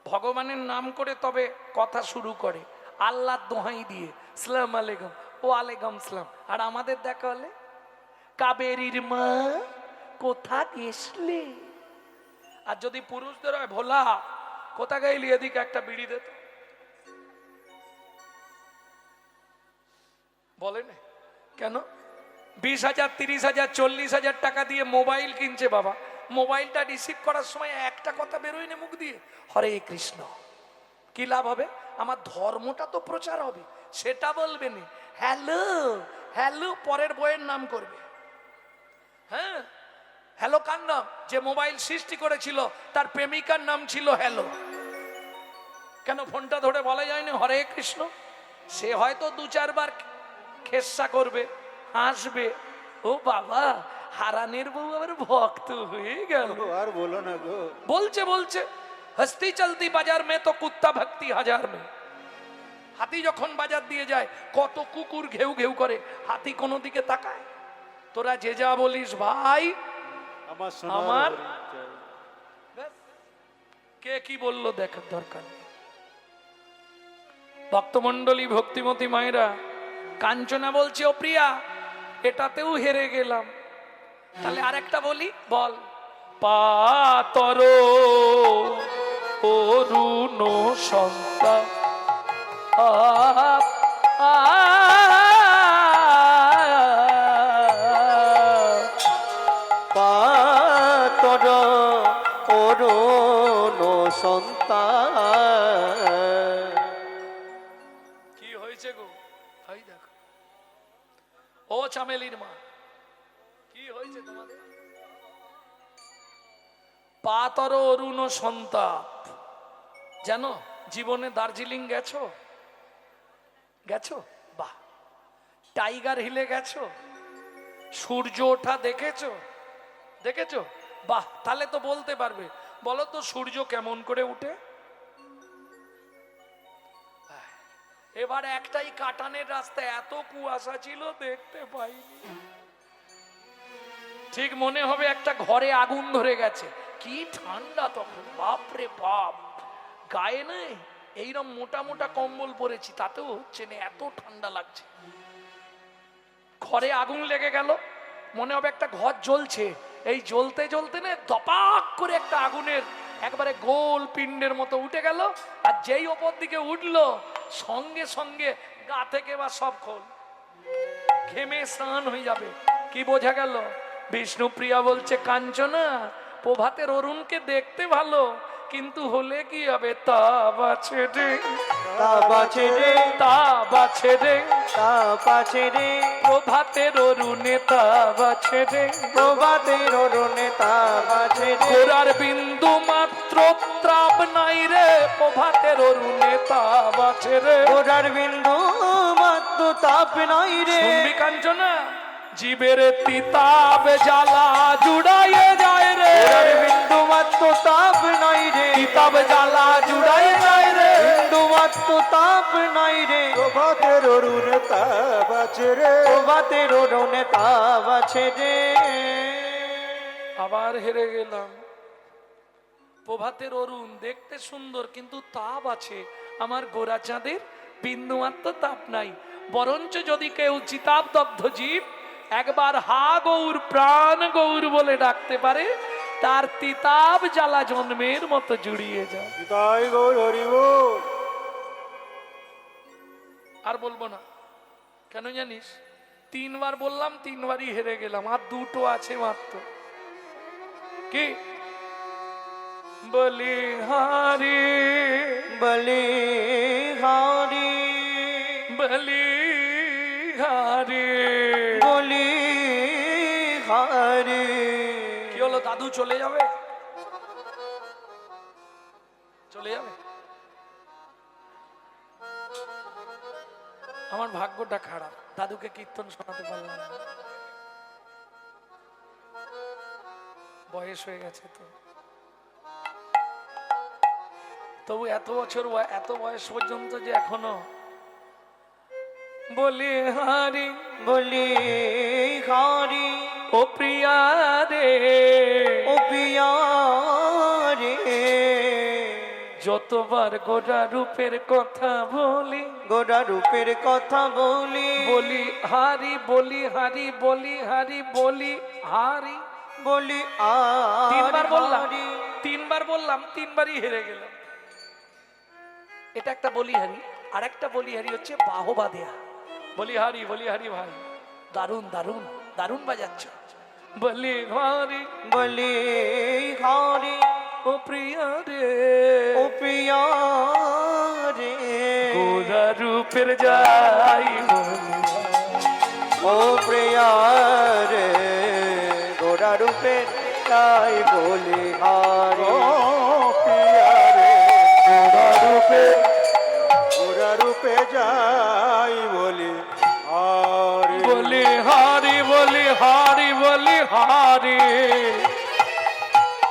Speaker 1: ভগবানের নাম করে তবে কথা শুরু করে, আল্লাহর দোহাই দিয়ে সালাম আলাইকুম, ও আলাইকুম সালাম। আর আমাদের দেখা হলে কাবেরীর মা কোথা গেছলে। আর যদি পুরুষদের হয়, ভোলা কোথা গেলি, এদিকে একটা বিড়ি দে তো। বলে না কেন? 20,000 30,000 40,000 টাকা দিয়ে মোবাইল কিনছে বাবা, মোবাইলটা রিসিভ করার সময় একটা কথা বেরোয় না মুখ দিয়ে, হরে কৃষ্ণ। কি লাভ হবে? আমার ধর্মটা তো প্রচার হবে, সেটা বলবে না। হ্যালো হ্যালো পরের বইয়ের নাম করবে। হ্যাঁ, হ্যালো কার নাম? যে মোবাইল সৃষ্টি করেছিল তার প্রেমিকার নাম ছিল হ্যালো। কেন ফোনটা ধরে বলা যায় না হরে কৃষ্ণ? সে হয়তো 2-4 বার খেসা করবে, হাসবে, ও বাবা হারানের বউ আবার ভক্ত হয়ে গেল।
Speaker 3: আর বলো না গো।
Speaker 1: বলছে বলছে হস্তি চলতি বাজার মে তো কুত্তা ভক্তি হাজার মে। হাতি যখন বাজার দিয়ে যায়, কত কুকুর ঘেউ ঘেউ করে, হাতি কোনো দিকে তাকায়? তোরা যে যা বলিস ভাই,
Speaker 3: আমার
Speaker 1: আমার
Speaker 3: হরিণ চাই।
Speaker 1: ব্যাস, কে কি বললো দেখার দরকার নেই। ভক্তমন্ডলী ভক্তিমতী মায়েরা, কাঞ্চনা বলছে ও প্রিয়া এটাতেও হেরে গেলাম, তাহলে আরেকটা বলি, বল। পাতর অরুণ সন্তান
Speaker 2: পাতর অরুণ সন্তান।
Speaker 1: কি হয়েছে গো? ভাই দেখো, ও চামেলির মা, কি হয়েছে তোমাদের? পাতর অরুণ সন্তাপ। জানো জীবনে দার্জিলিং গেছো? গেছো? বাহ। টাইগার হিলে গেছো? সূর্য ওঠা দেখেছো? দেখেছো? বাহ, তাহলে তো বলতে পারবে। বলো তো সূর্য কেমন করে উঠে? এবার একটাই কাটানের রাস্তা, এত কুয়াশা ছিল দেখতে পাইনি। ঠিক মনে হবে একটা ঘরে আগুন ধরে গেছে, কি ঠান্ডা তখন, বাপরে বাপ। গায়ে নেই এইরকম মোটা মোটা কম্বল পরেছি, তাতেও হচ্ছে না, এত ঠান্ডা লাগছে। ঘরে আগুন লেগে গেল, মনে হবে একটা ঘর জ্বলছে, এই জ্বলতে জ্বলতে না দপাক করে একটা আগুনের একবারে গোল পিণ্ডের মতো উঠে গেল। আর যেই ওপর দিকে উঠলো, সঙ্গে সঙ্গে গা থেকে বা সব খোল, ঘেমে স্নান হয়ে যাবে। কি বোঝা গেল? বিষ্ণুপ্রিয়া বলছে কাঞ্চনা, প্রভাতের অরুণকে দেখতে ভালো, কিন্তু হলে কি হবে? তা বাছে রে,
Speaker 2: তা বাছে রে,
Speaker 1: তা বাছে রে,
Speaker 2: তা বাছে রে,
Speaker 1: প্রভাতের অরুণে তা বাছে রে,
Speaker 2: প্রভাতের অরুণে তা বাছে রে।
Speaker 1: গোড়ার বিন্দু মাত্র ত্রাপ নাই রে, প্রভাতের অরুণে তা বাছে রে।
Speaker 2: গোড়ার বিন্দু মাত্র তাপ নাই রে।
Speaker 1: শুনবি কাঞ্চনা, জীবের তিতাব জ্বালা জুড়াইয়ে যায় রে।
Speaker 2: গোড়ার বিন্দু মাত্র তাপ নাই রে।
Speaker 1: তিতাব জ্বালা জুড়াইয়ে যায় রে।
Speaker 2: বিন্দু মাত্র তাপ নাই রে।
Speaker 3: প্রভাতের অরুণে তা বাজে রে।
Speaker 2: প্রভাতের অরুণে তা বাছে রে।
Speaker 1: আবার হেরে গেলাম। প্রভাতের অরুণ দেখতে সুন্দর, কিন্তু তাপ আছে। আমার গোরা চাঁদের বিন্দুমাত্র তাপ নাই। বরঞ্চ যদি কেউ চিতাব দগ্ধ জীব একবার হা গৌর প্রাণ গৌর বলে ডাকতে পারে, তার তিতাব জ্বালা জন্মের মতো জুড়িয়ে যায়।
Speaker 3: তাই গৌর হরি বল।
Speaker 1: আর বলবো না, কেন জানিস? 3 বার বললাম, 3 বারই হেরে গেলাম। আর 2টো আছে মাত্র। কি? বলিহারি
Speaker 2: বলিহারি
Speaker 1: বলিহারি
Speaker 2: বলিহারি।
Speaker 1: কি হলো দাদু চলে যাবে, চলে যাবে। আমার ভাগ্যটা খারাপ, দাদুকে কীর্তন শোনাতে পারলাম না, বয়স হয়ে গেছে তো। তবু এত বছর এত বয়স পর্যন্ত যে এখনো বলি হারি
Speaker 2: বলি হারি
Speaker 1: ও প্রিয়া রে,
Speaker 2: ও প্রিয়া রে,
Speaker 1: যতবার গোরা রূপের কথা বলি,
Speaker 2: গোরা রূপের কথা বলি,
Speaker 1: বলি হারি বলি হারি বলি হারি বলি হারি।
Speaker 2: বলি
Speaker 1: তিনবার বললাম,
Speaker 2: হারি।
Speaker 1: তিনবার বললাম, তিনবারই হেরে গেলাম। এটা একটা বলিহারি। আর একটা বলিহারি হচ্ছে বাহবা দেয়া। বলিহারি বলিহারি ভাই, দারুণ দারুণ দারুণ বাজাচ্ছ। বলি হারি
Speaker 2: বলি হারি
Speaker 1: ও প্রিয়া রে,
Speaker 2: ও প্রিয়া রে,
Speaker 1: গোরা রূপের যাই বলি,
Speaker 2: ও প্রিয়া রে, গোরা রূপের তাই বলি হারি।
Speaker 3: ও প্রিয়া রে,
Speaker 1: গোরা রূপে
Speaker 3: গোরা রূপে যাই বলি আর
Speaker 1: বলি হারি বলি হারি বলি হারি,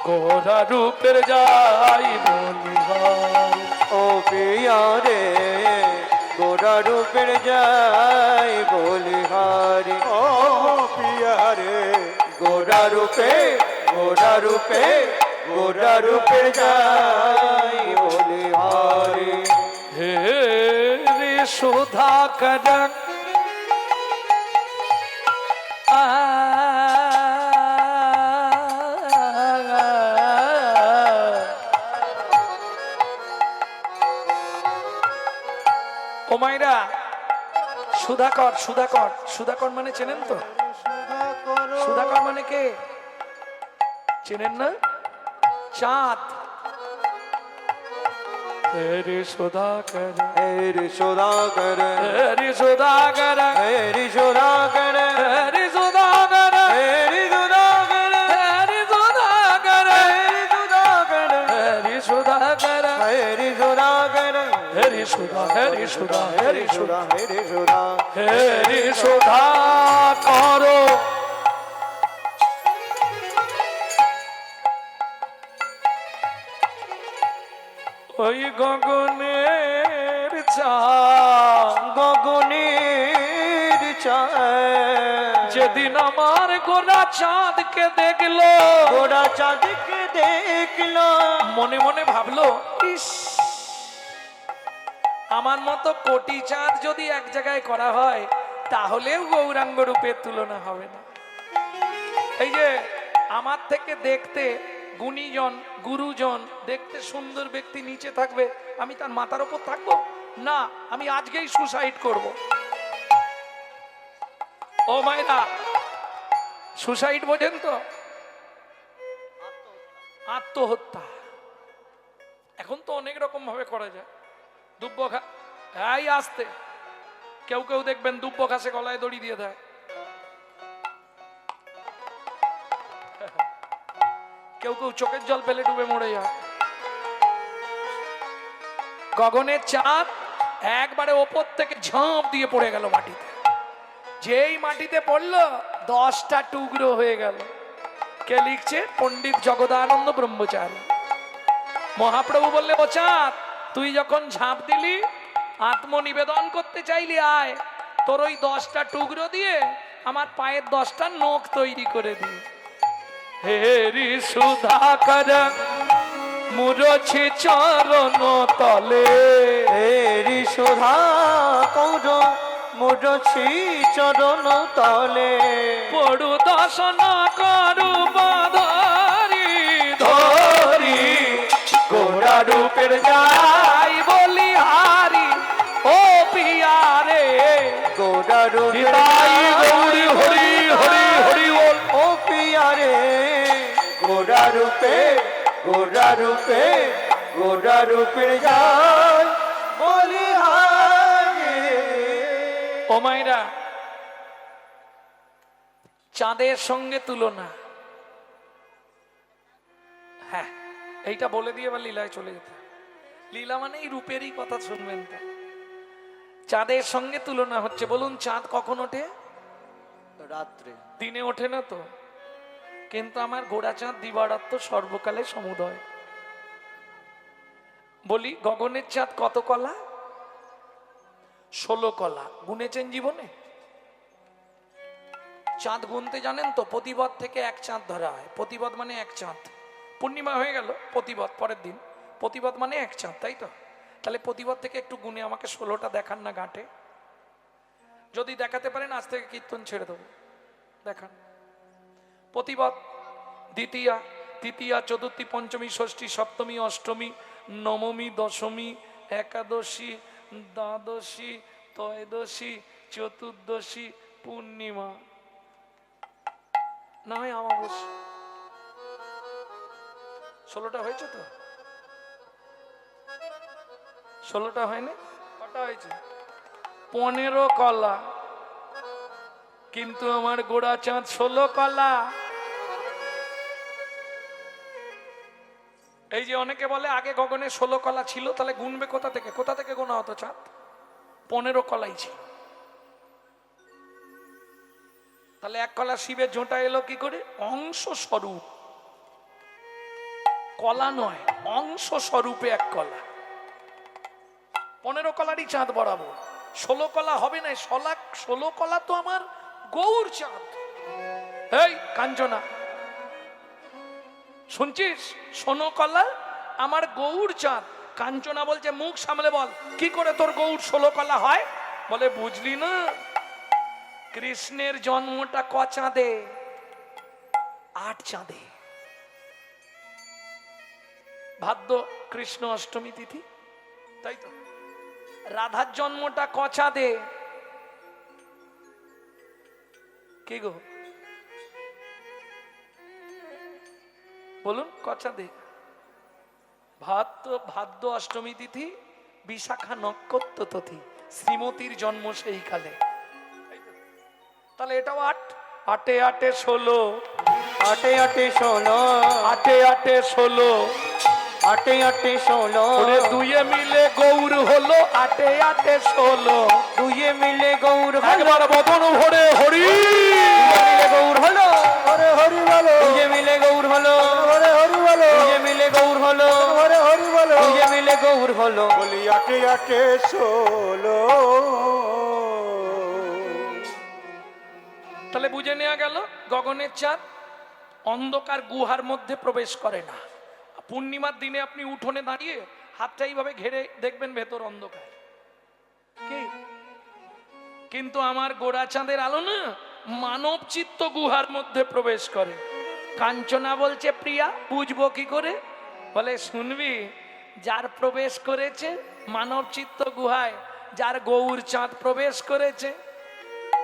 Speaker 1: গোরা রূপের যাই বলি হারি।
Speaker 2: ও প্রিয়া রে, গোরা রূপের যাই বলি হারি।
Speaker 3: ও প্রিয়া রে,
Speaker 2: গোরা রূপে, গোরা রূপে, গোরা রূপে যাই বলি হারি।
Speaker 1: হে রে সুধা করং ও মাইরা, সুধাকর সুধাকর সুধাকর মানে চেনেন তো?
Speaker 3: সুধা করো
Speaker 1: সুধাকর মানে কে চেনেন না? চাঁদ। হেরি সুধাকর,
Speaker 2: হেরি সুধাকর,
Speaker 1: হেরি সুধাকর,
Speaker 2: হেরি সুধাকর,
Speaker 1: হেরি সুধাকর,
Speaker 2: হেরি সুধাকর,
Speaker 1: হেরি সুধাকর,
Speaker 2: হেরি সুধাকর,
Speaker 1: হেরি সুধাকর,
Speaker 2: হেরি সুধাকর,
Speaker 1: হেরি সুধা, হেরি সুধা, হেরি সুধা,
Speaker 2: হেরি সুধা,
Speaker 1: হেরি সুধা করো। ওই গগনের চাঁদ,
Speaker 2: গগনের চাঁদ,
Speaker 1: যেদিন আমার গোরা চাঁদকে দেখলো,
Speaker 2: গোরা চাঁদকে দেখলো,
Speaker 1: মনে মনে ভাবলো, ইস, আমার মতো কোটি চাঁদ যদি এক জায়গায় করা হয় তাহলেও গৌরাঙ্গ রূপের তুলনা হবে না। এই যে আমার থেকে দেখতে গুণীজন গুরুজন, দেখতে সুন্দর ব্যক্তি নিচে থাকবে, আমি তার মাথার উপর থাকবো না, আমি আজকেই সুসাইড করব। ও মায়েরা, সুসাইড বোঝেন তো? আত্মহত্যা। এখন তো অনেক রকম ভাবে করা যায়। দুব্ব ঘা, এই আসতে, কেউ কেউ দেখবেন দুব্ব ঘাসে গলায় দড়ি দিয়ে দেয়, কেউ কেউ চোখের জল ফেলে ডুবে মরে যায়। গগনের চাঁদ একবারে ওপর থেকে ঝাঁপ দিয়ে পড়ে গেল মাটিতে। যেই মাটিতে পড়লো 10টা টুকরো হয়ে গেল। কে লিখছে? পণ্ডিত জগদানন্দ ব্রহ্মচারী। মহাপ্রভু বললে, ও চাঁদ, তুই যখন ঝাঁপ দিলি, আত্মনিবেদন করতে চাইলি, আয় তোর ওই 10টা টুকরো দিয়ে আমার পায়ের 10টা নখ তৈরি করে দি। হেরি সুধাকর মুরছি চরণ তলে,
Speaker 2: হেরি সুধাকর মুরছি চরণ তলে,
Speaker 1: পড়ু দর্শন করু বাধারি ধরি, গোরা রূপের যাই বলি হারি, ও পিয়া রে,
Speaker 2: গোরা রূপের
Speaker 1: নিতাই গৌরী হরি হরি হরি বল।
Speaker 2: ও পিয়া রে, গোরা রূপে, গোরা রূপে, গোরা রূপের যাই বলি হারি।
Speaker 1: ও মাইরা, চাঁদের সঙ্গে তুলনা। হ্যাঁ, এইটা বলে দিয়ে এবার লীলায় চলে যেতে। লীলা মানে এই রূপেরই কথা শুনবেন তো। চাঁদের সঙ্গে তুলনা হচ্ছে। বলুন, চাঁদ কখন ওঠে?
Speaker 2: রাত্রে।
Speaker 1: দিনে ওঠে না তো। কিন্তু আমার গোড়া চাঁদ দিবারাত্র সর্বকালে সমুদয়। বলি, গগনের চাঁদ কত কলা? 16 কলা। গুনেছেন জীবনে? চাঁদ গুনতে জানেন তো? প্রতিপদ থেকে এক চাঁদ ধরা হয়। প্রতিপদ মানে এক চাঁদ। পূর্ণিমা হয়ে গেল, প্রতিপদ পরের দিন। প্রতিপদ মানে এক চাঁদ, তাই তো? তাহলে প্রতিপদ থেকে একটু গুনে আমাকে 16টা দেখান না ঘাটে। যদি দেখাতে পারেন আজ থেকে কীর্তন ছেড়ে দেবো। দেখান। প্রতিপদ দ্বিতীয়া, তৃতীয়া, চতুর্থী, পঞ্চমী, ষষ্ঠী, সপ্তমী, অষ্টমী, নবমী, দশমী, একাদশী, দ্বাদশী, ত্রয়োদশী, চতুর্দশী, পূর্ণিমা, না হয় অমাবস্যা। 16টা হয়েছে তো? 16টা হয়নি? কটা হয়েছে? 15 কলা। কিন্তু আমার গোড়া চাঁদ 16 কলা। এই যে অনেকে বলে আগে গগনে 16 কলা ছিল, তাহলে গুনবে কোথা থেকে? কোথা থেকে গোনা হতো চাঁদ? 15 কলাই ছিল। তাহলে এক কলা শিবের জোঁটা এলো কি করে? অংশ স্বরূপ, কলা নয়, অংশ স্বরূপে এক কলা। 15 কলারই চাঁদ বরাবর। 16 কলা হবে না। 16 কলা তো আমার গৌর চাঁদ। এই কাঞ্চনা, শুনছিস? 16 কলা আমার গৌর চাঁদ। কাঞ্চনা বলছে, মুখ সামলে বল, কি করে তোর গৌর 16 কলা হয়? বলে, বুঝলি না, কৃষ্ণের জন্মটা ক চাঁদে? 8 চাঁদে। ভাদ্র কৃষ্ণ অষ্টমী তিথি, তাই তো? রাধার জন্মটা ক চাঁদে? কি গো বলুন, ক চাঁদে? ভাদ্র অষ্টমী তিথি, বিশাখা নক্ষত্র তিথি। শ্রীমতীর জন্ম সেই কালে। তাহলে এটাও 8। 8 8 16,
Speaker 2: 8 8 16,
Speaker 1: 8 8 16,
Speaker 2: 8 8 16,
Speaker 1: দুয়ে মিলে গৌর হলো 8 8 16।
Speaker 2: দুয়ে মিলে গৌর হলো।
Speaker 1: একবার বদন ভরে হরি
Speaker 2: মিলে গৌর হলো।
Speaker 3: হরে হরি বলো,
Speaker 2: দুয়ে মিলে গৌর হলো।
Speaker 3: হরে হরি বলো,
Speaker 2: দুয়ে মিলে গৌর হলো।
Speaker 3: হরে হরি বলো।
Speaker 2: দুয়ে মিলে গৌর হলো।
Speaker 3: বলি 8 8 16।
Speaker 1: তাহলে বুঝে নেওয়া গেল, গগনের চাঁদ অন্ধকার গুহার মধ্যে প্রবেশ করে না। পূর্ণিমার দিনে আপনি উঠোনে দাঁড়িয়ে হাতটা এইভাবে ঘেরে দেখবেন, ভেতর অন্ধকার। কি? কিন্তু আমার গোড়া চাঁদের আলো না মানব চিত্ত গুহার মধ্যে প্রবেশ করে। কাঞ্চনা বলছে, প্রিয়া বুঝবো কি করে? বলে, শুনবি, যার প্রবেশ করেছে মানব চিত্ত গুহায়, যার গৌর চাঁদ প্রবেশ করেছে,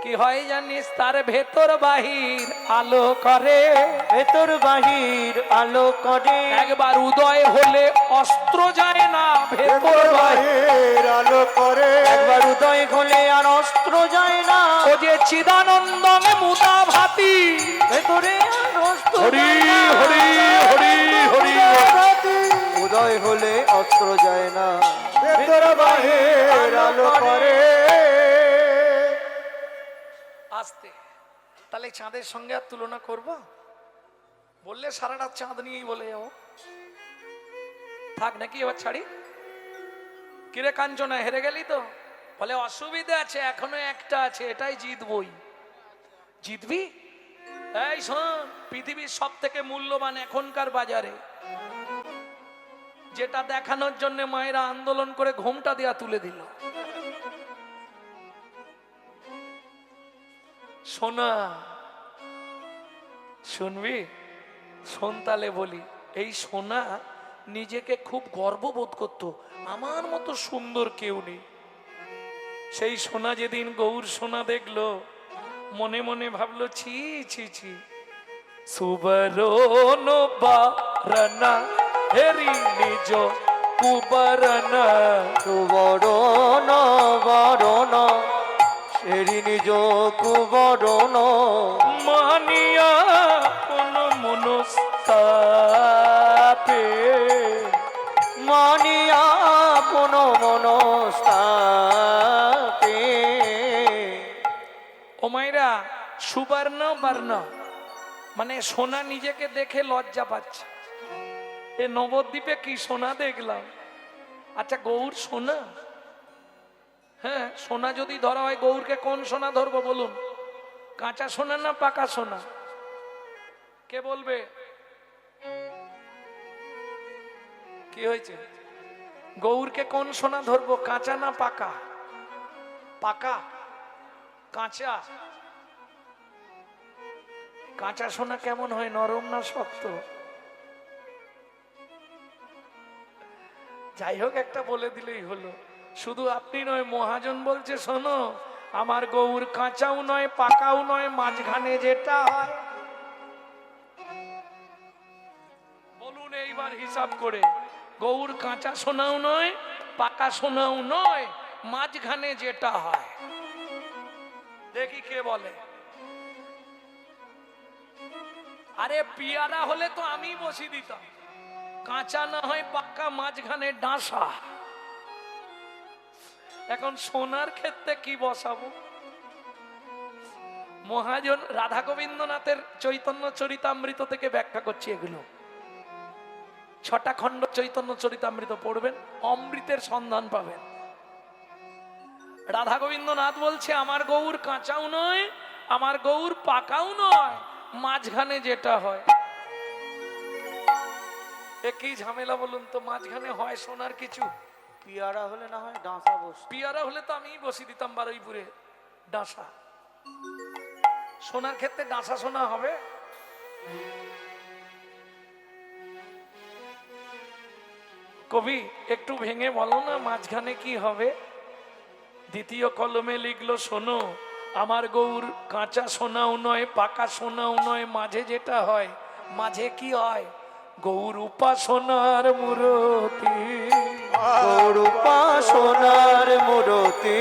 Speaker 1: কি হয় জানিস? তার ভেতর বাহির আলো করে।
Speaker 2: ভেতর বাহির আলো করে।
Speaker 1: একবার উদয় হলে অস্ত্র যায় না, ভেতর বাহির
Speaker 3: আলো করে।
Speaker 2: একবার উদয় হলে আর অস্ত্র যায় না।
Speaker 1: ও যে চিদানন্দমে মুদা ভাতি।
Speaker 2: ভেতরে আর অস্ত্র
Speaker 1: হরি
Speaker 2: যায় না।
Speaker 1: হরি হরি হরি।
Speaker 2: উদয় হলে অস্ত্র যায় না।
Speaker 3: ভেতর বাহির আলো করে।
Speaker 1: আসতে। তাহলে চাঁদের সঙ্গে আর তুলনা করব? বললে সারা রাত চাঁদ নিয়েই বলে যাবো। থাক নাকি, এবার ছাড়ি। কিরে কাঞ্চনা, হেরে গেলি তো? বলে, অসুবিধা আছে, এখনো একটা আছে, এটাই জিতবই। জিতবি? এই শোন, পৃথিবীর সব থেকে মূল্যবান এখনকার বাজারে, যেটা দেখানোর জন্য মায়েরা আন্দোলন করে ঘোমটা দেয়া তুলে দিল, সোনা। শুনবি? শোন তালে বলি, এই সোনা নিজেকে খুব গর্ববোধ করত, আমার মতো সুন্দর কেউ নেই। সেই সোনা যেদিন গৌর সোনা দেখলো, মনে মনে ভাবলো, ছি ছি ছি, সুবরণ বারনা হেরি নিজ কুবরনা।
Speaker 2: সুবরণ বরণ সেরি নিজ
Speaker 1: পে
Speaker 2: মানিয়া কোন মনস্তাপে।
Speaker 1: ও মাইরা সুবর্ণ বর্ণ মানে সোনা নিজেকে দেখে লজ্জা পাচ্ছে, এ নবদ্বীপে কি সোনা দেখলাম। আচ্ছা গৌর সোনা, হ্যাঁ সোনা যদি ধরা হয় গৌরকে কোন সোনা ধরবো বলুন? কাঁচা সোনা না পাকা সোনা? কে বলবে? কি হয়েছে? গৌরকে কোন সোনা ধরবো, কাঁচা না পাকা? পাকা। কাঁচা। কাঁচা সোনা কেমন হয়, নরম না শক্ত? যাই হোক একটা বলে দিলেই হলো। শুধু আপনি নয়, মহাজন বলছে শোনো আমার গৌর কাঁচাও নয় পাকাও নয়, মাঝখানে যেটা হয়। বলুন এইবার হিসাব করে, গৌর কাঁচা সোনাও নয় পাকা সোনাও নয়, মাঝখানে যেটা হয়। দেখি কে বলে। আরে পিয়ারা হলে তো আমি বসিয়ে দিতাম, কাঁচা না হয় পাকা, মাঝখানে ডাঁসা। এখন সোনার ক্ষেত্রে কি বসাবো? মহাজন রাধা গোবিন্দনাথের চৈতন্য চরিতামৃত থেকে ব্যাখ্যা করছি এগুলো। 6টা খণ্ড চৈতন্য চরিতামৃত পড়বেন, অমৃতের সন্ধান পাবেন। রাধা গোবিন্দনাথ বলছে আমার গৌর কাঁচাও নয় আমার গৌর পাকাও নয়, মাঝখানে যেটা হয়। এ কি ঝামেলা বলুন তো? মাঝখানে হয় সোনার কিছু?
Speaker 2: পিয়ারা হলে না হয় ডাঁসা বস।
Speaker 1: পিয়ারা হলে তো আমি বসি দিতাম বারুইপুরে ডাঁসা। সোনার ক্ষেত্রে ডাঁসা সোনা হবে? কবি একটু ভেঙে বলো না মাঝখানে কি হবে? দ্বিতীয় কলমে লিখলো শোনো আমার গৌর কাঁচা সোনাও নয় পাকা সোনাও নয়, মাঝে যেটা হয়। মাঝে কি হয়? গৌর উপাসনার মূরতি।
Speaker 2: গৌর উপাসনার মূরতি।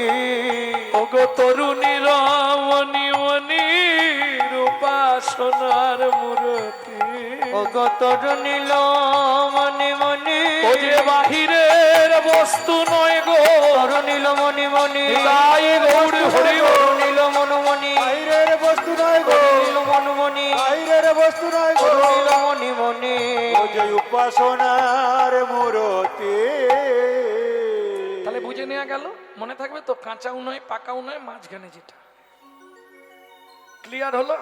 Speaker 1: ওগো তরুণী রমণী মণির উপাসনার মূরতি।
Speaker 2: ওগো তরুণীল মণি মণি।
Speaker 1: ও যে বাহিরের বস্তু নয় গো,
Speaker 2: তরুণীল মণি মণি।
Speaker 1: তাই গৌর হরি
Speaker 2: তরুণীল মনুমণি।
Speaker 3: বাইরের বস্তু নয় গো,
Speaker 2: তরুণীল মনুমণি।
Speaker 3: বাইরের বস্তু নয় গো,
Speaker 2: তরুণীল মণি মণি।
Speaker 3: ও যে উপাসনার মূরতি।
Speaker 1: তাহলে বুঝে নেওয়া গেল, মনে থাকবে তো? কাঁচাও নয় পাকাও নয়, মাঝখানে যেটা। ক্লিয়ার হলো?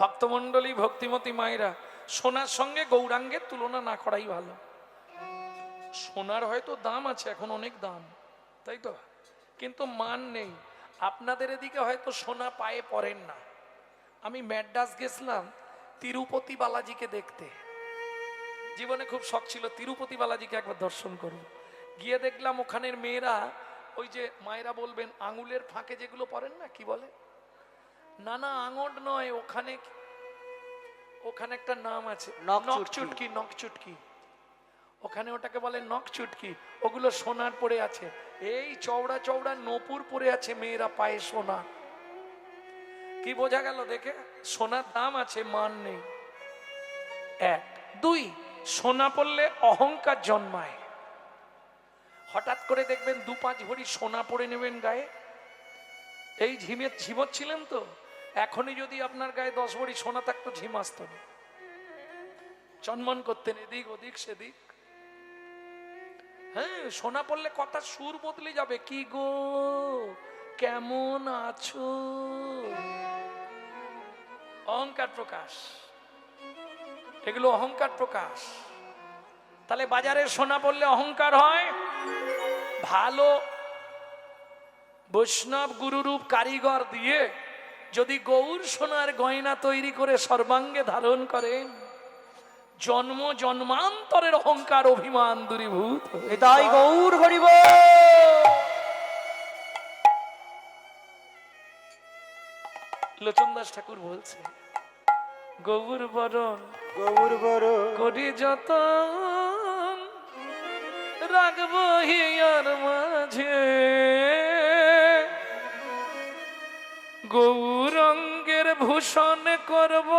Speaker 1: ভক্তমন্ডলী ভক্তিমতী মায়েরা, সোনার সঙ্গে গৌরাঙ্গের তুলনা না করাই ভালো। সোনার হয়তো দাম আছে, এখন অনেক দাম, তাই তো, কিন্তু মান নেই। আপনাদের এদিকে হয়তো সোনা পায়ে পড়েন না। আমি ম্যাড্রাস গেছিলাম তিরুপতি বালাজিকে দেখতে। জীবনে খুব শখ ছিল তিরুপতি বালাজিকে একবার দর্শন করব। গিয়ে দেখলাম ওখানের মেয়েরা, ওই যে মায়েরা বলবেন আঙুলের ফাঁকে যেগুলো পরেন না, কি বলে? না না আঙট নয়, ওখানে ওখানে একটা নাম আছে,
Speaker 2: নখ
Speaker 1: নখ
Speaker 2: চুটকি।
Speaker 1: চুটকি। নখ চুটকি, ওখানে ওটাকে বলে নখ চুটকি। ওগুলো সোনার পরে আছে, এই চওড়া চওড়া নপুর পরে আছে মেয়েরা পায়ে সোনা। কি বোঝা গেল দেখে? সোনার দাম আছে, মান নেই। 1 2 সোনা পড়লে অহংকার জন্মায়। হঠাৎ করে দেখবেন 2-5 ভরি সোনা পরে নেবেন গায়ে। এই ঝিমোচ্ছিলেন তো, এখনই যদি আপনার গায়ে 10 ভরি সোনা থাকতো ঝিম আসতো না, চনমন করতেন এদিক ওদিক সেদিক। হ্যাঁ সোনা পড়লে কথা সুর বদলে যাবে। কি গো কেমন আছো? অহংকার প্রকাশ, এগুলো অহংকার প্রকাশ। তাহলে বাজারে সোনা পড়লে অহংকার হয়। ভালো বৈষ্ণব গুরুরূপ কারিগর দিয়ে যদি গৌর সোনার গয়না তৈরি করে সর্বাঙ্গে ধারণ করেন, জন্ম জন্মান্তরের অহংকার অভিমান দূরীভূত।
Speaker 2: তাই গৌর হরিব।
Speaker 1: লোচন দাস ঠাকুর বলছে গৌর বরণ
Speaker 3: গৌর বড়
Speaker 1: করি যতন রাখবো হিয়ার মাঝে, গৌরঙ্গের ভূষণ করব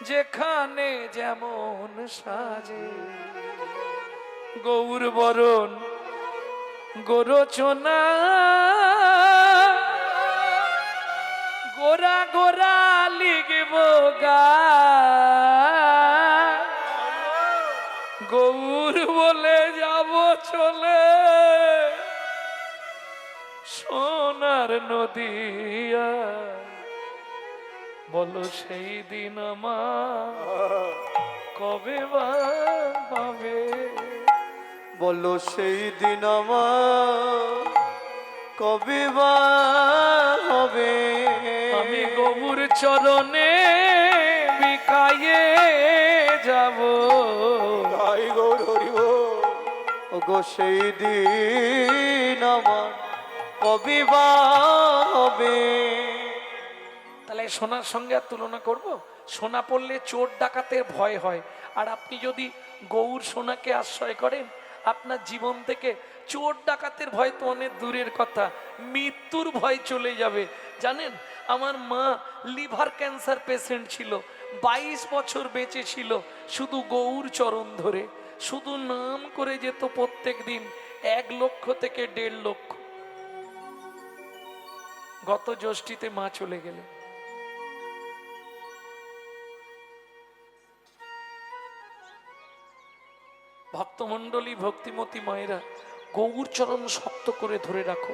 Speaker 1: যেখানে যেমন সাজে গৌর বরণ গোরচনা গোরা গোরা লিখব গা গৌর বলে যাব চলে সোনার নদিয়া বলো সেই দিন আমার কবে বা হবে
Speaker 2: বলো সেই দিন আমার কবে বা হবে
Speaker 1: আমি গৌর চরণে বিকায়ে যাব
Speaker 3: গাই গৌর হরি বল।
Speaker 2: ওগো সেই দিন আমার কবে বা হবে
Speaker 1: তাহলে সোনার সঙ্গে আর তুলনা করব? সোনা পড়লে চোর ডাকাতের ভয় হয়, আর আপনি যদি গৌর সোনাকে আশ্রয় করেন আপনার জীবন থেকে চোর ডাকাতের ভয় তো অনেক দূরের কথা, মৃত্যুর ভয় চলে যাবে। জানেন, আমার মা লিভার ক্যান্সার পেশেন্ট ছিল, 22 বছর বেঁচে ছিল শুধু গৌর চরণ ধরে, শুধু নাম করে যেত প্রত্যেক দিন, 1 লক্ষ থেকে 1.5 লক্ষ। গত জ্যৈষ্ঠীতে মা চলে গেলেন। ভক্তমণ্ডলী, ভক্তিমতী মায়েরা, গৌর চরণ শক্ত করে ধরে রাখো।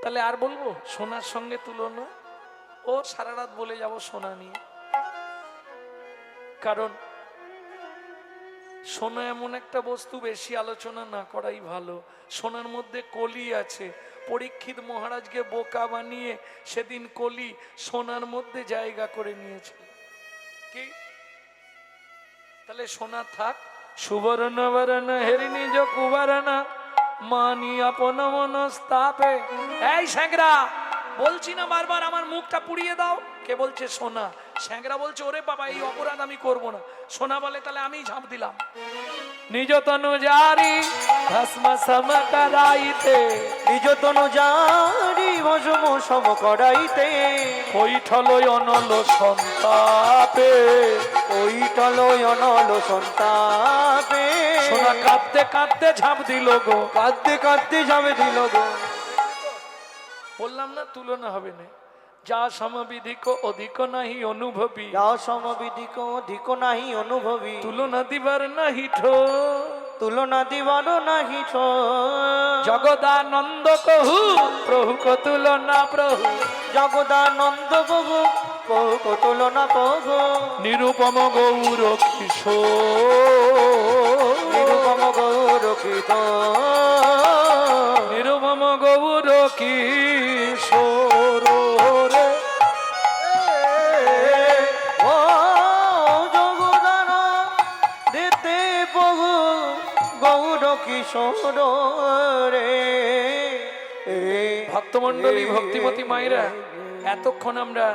Speaker 1: তাহলে আর বলবো সোনার সঙ্গে তুলনা? ও সারা রাত বলে যাব সোনা নিয়ে, কারণ সোনা এমন একটা বস্তু বেশি আলোচনা না করাই ভালো। সোনার মধ্যে কলি আছে। পরীক্ষিত মহারাজকে বোকা বানিয়ে সেদিন কলি সোনার মধ্যে জায়গা করে নিয়েছে। কি? তাহলে সোনা থাক, সুবর্ণ বরণ হেরি নিজ কুবরণ মানি আপন মনস্তাপে। এই স্যাংরা, বলছি না বারবার আমার মুখটা পুড়িয়ে দাও। কে বলছে? সোনা। স্যাংরা বলছে ওরে বাবা এই অপরাধ আমি করব না। সোনা বলে তাহলে আমি ঝাঁপ দিলাম। নিজ তনু জারি ভস্ম সম করাইতে,
Speaker 2: নিজ তনু জারি ভস্ম সম করাইতে,
Speaker 1: কৈঠল অনল সন্তাপে,
Speaker 2: কৈঠল অনল সন্তাপে।
Speaker 1: সোনা কাঁদতে কাঁদতে ঝাঁপ দিল গো,
Speaker 2: কাঁদতে কাঁদতে যাবে দিল গো।
Speaker 1: বললাম না তুলনা হবে না। যা সমবিধিক অধিক নাহি অনুভবী,
Speaker 2: যা সমবিধিক অধিক নাহি অনুভবী,
Speaker 1: তুলনা দিবার নাহি ঠো,
Speaker 2: তুলনা দিবার নাহি ঠো।
Speaker 1: জগদানন্দ কহু প্রভু কো তুলনা প্রভু,
Speaker 2: জগদানন্দ প্রভু প্রভু কো তুলনা প্রভু।
Speaker 1: নিরুপম গৌর কিশোর,
Speaker 2: নিরুপম গৌর কিশোর,
Speaker 1: নিরুপম গৌর কিশোর রে।
Speaker 2: ও জগদান দিতে প্রভু গৌর কিশোর রে।
Speaker 1: ভক্তমণ্ডলী, ভক্তিমতী মায়েরা, এতক্ষণ আমরা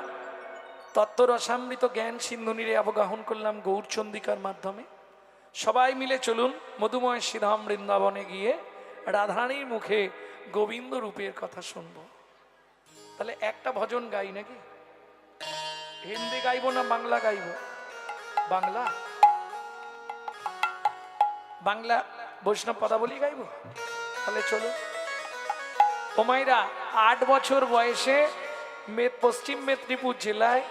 Speaker 1: তত্ত্ব রসামৃত জ্ঞান সিন্ধুনিরে অবগাহন করলাম গৌরচন্দিকার মাধ্যমে। সবাই মিলে চলুন মধুময় শ্রীধাম বৃন্দাবনে গিয়ে রাধারানীর মুখে গোবিন্দ রূপের কথা শুনব। তাহলে একটা ভজন গাই নাকি? হিন্দি গাইবো না বাংলা গাইবো? বাংলা, বাংলা বৈষ্ণব পদাবলী গাইবো। তাহলে চলো। ও মাইরা, 8 বছর বয়সে পশ্চিম মেদিনীপুর জেলায়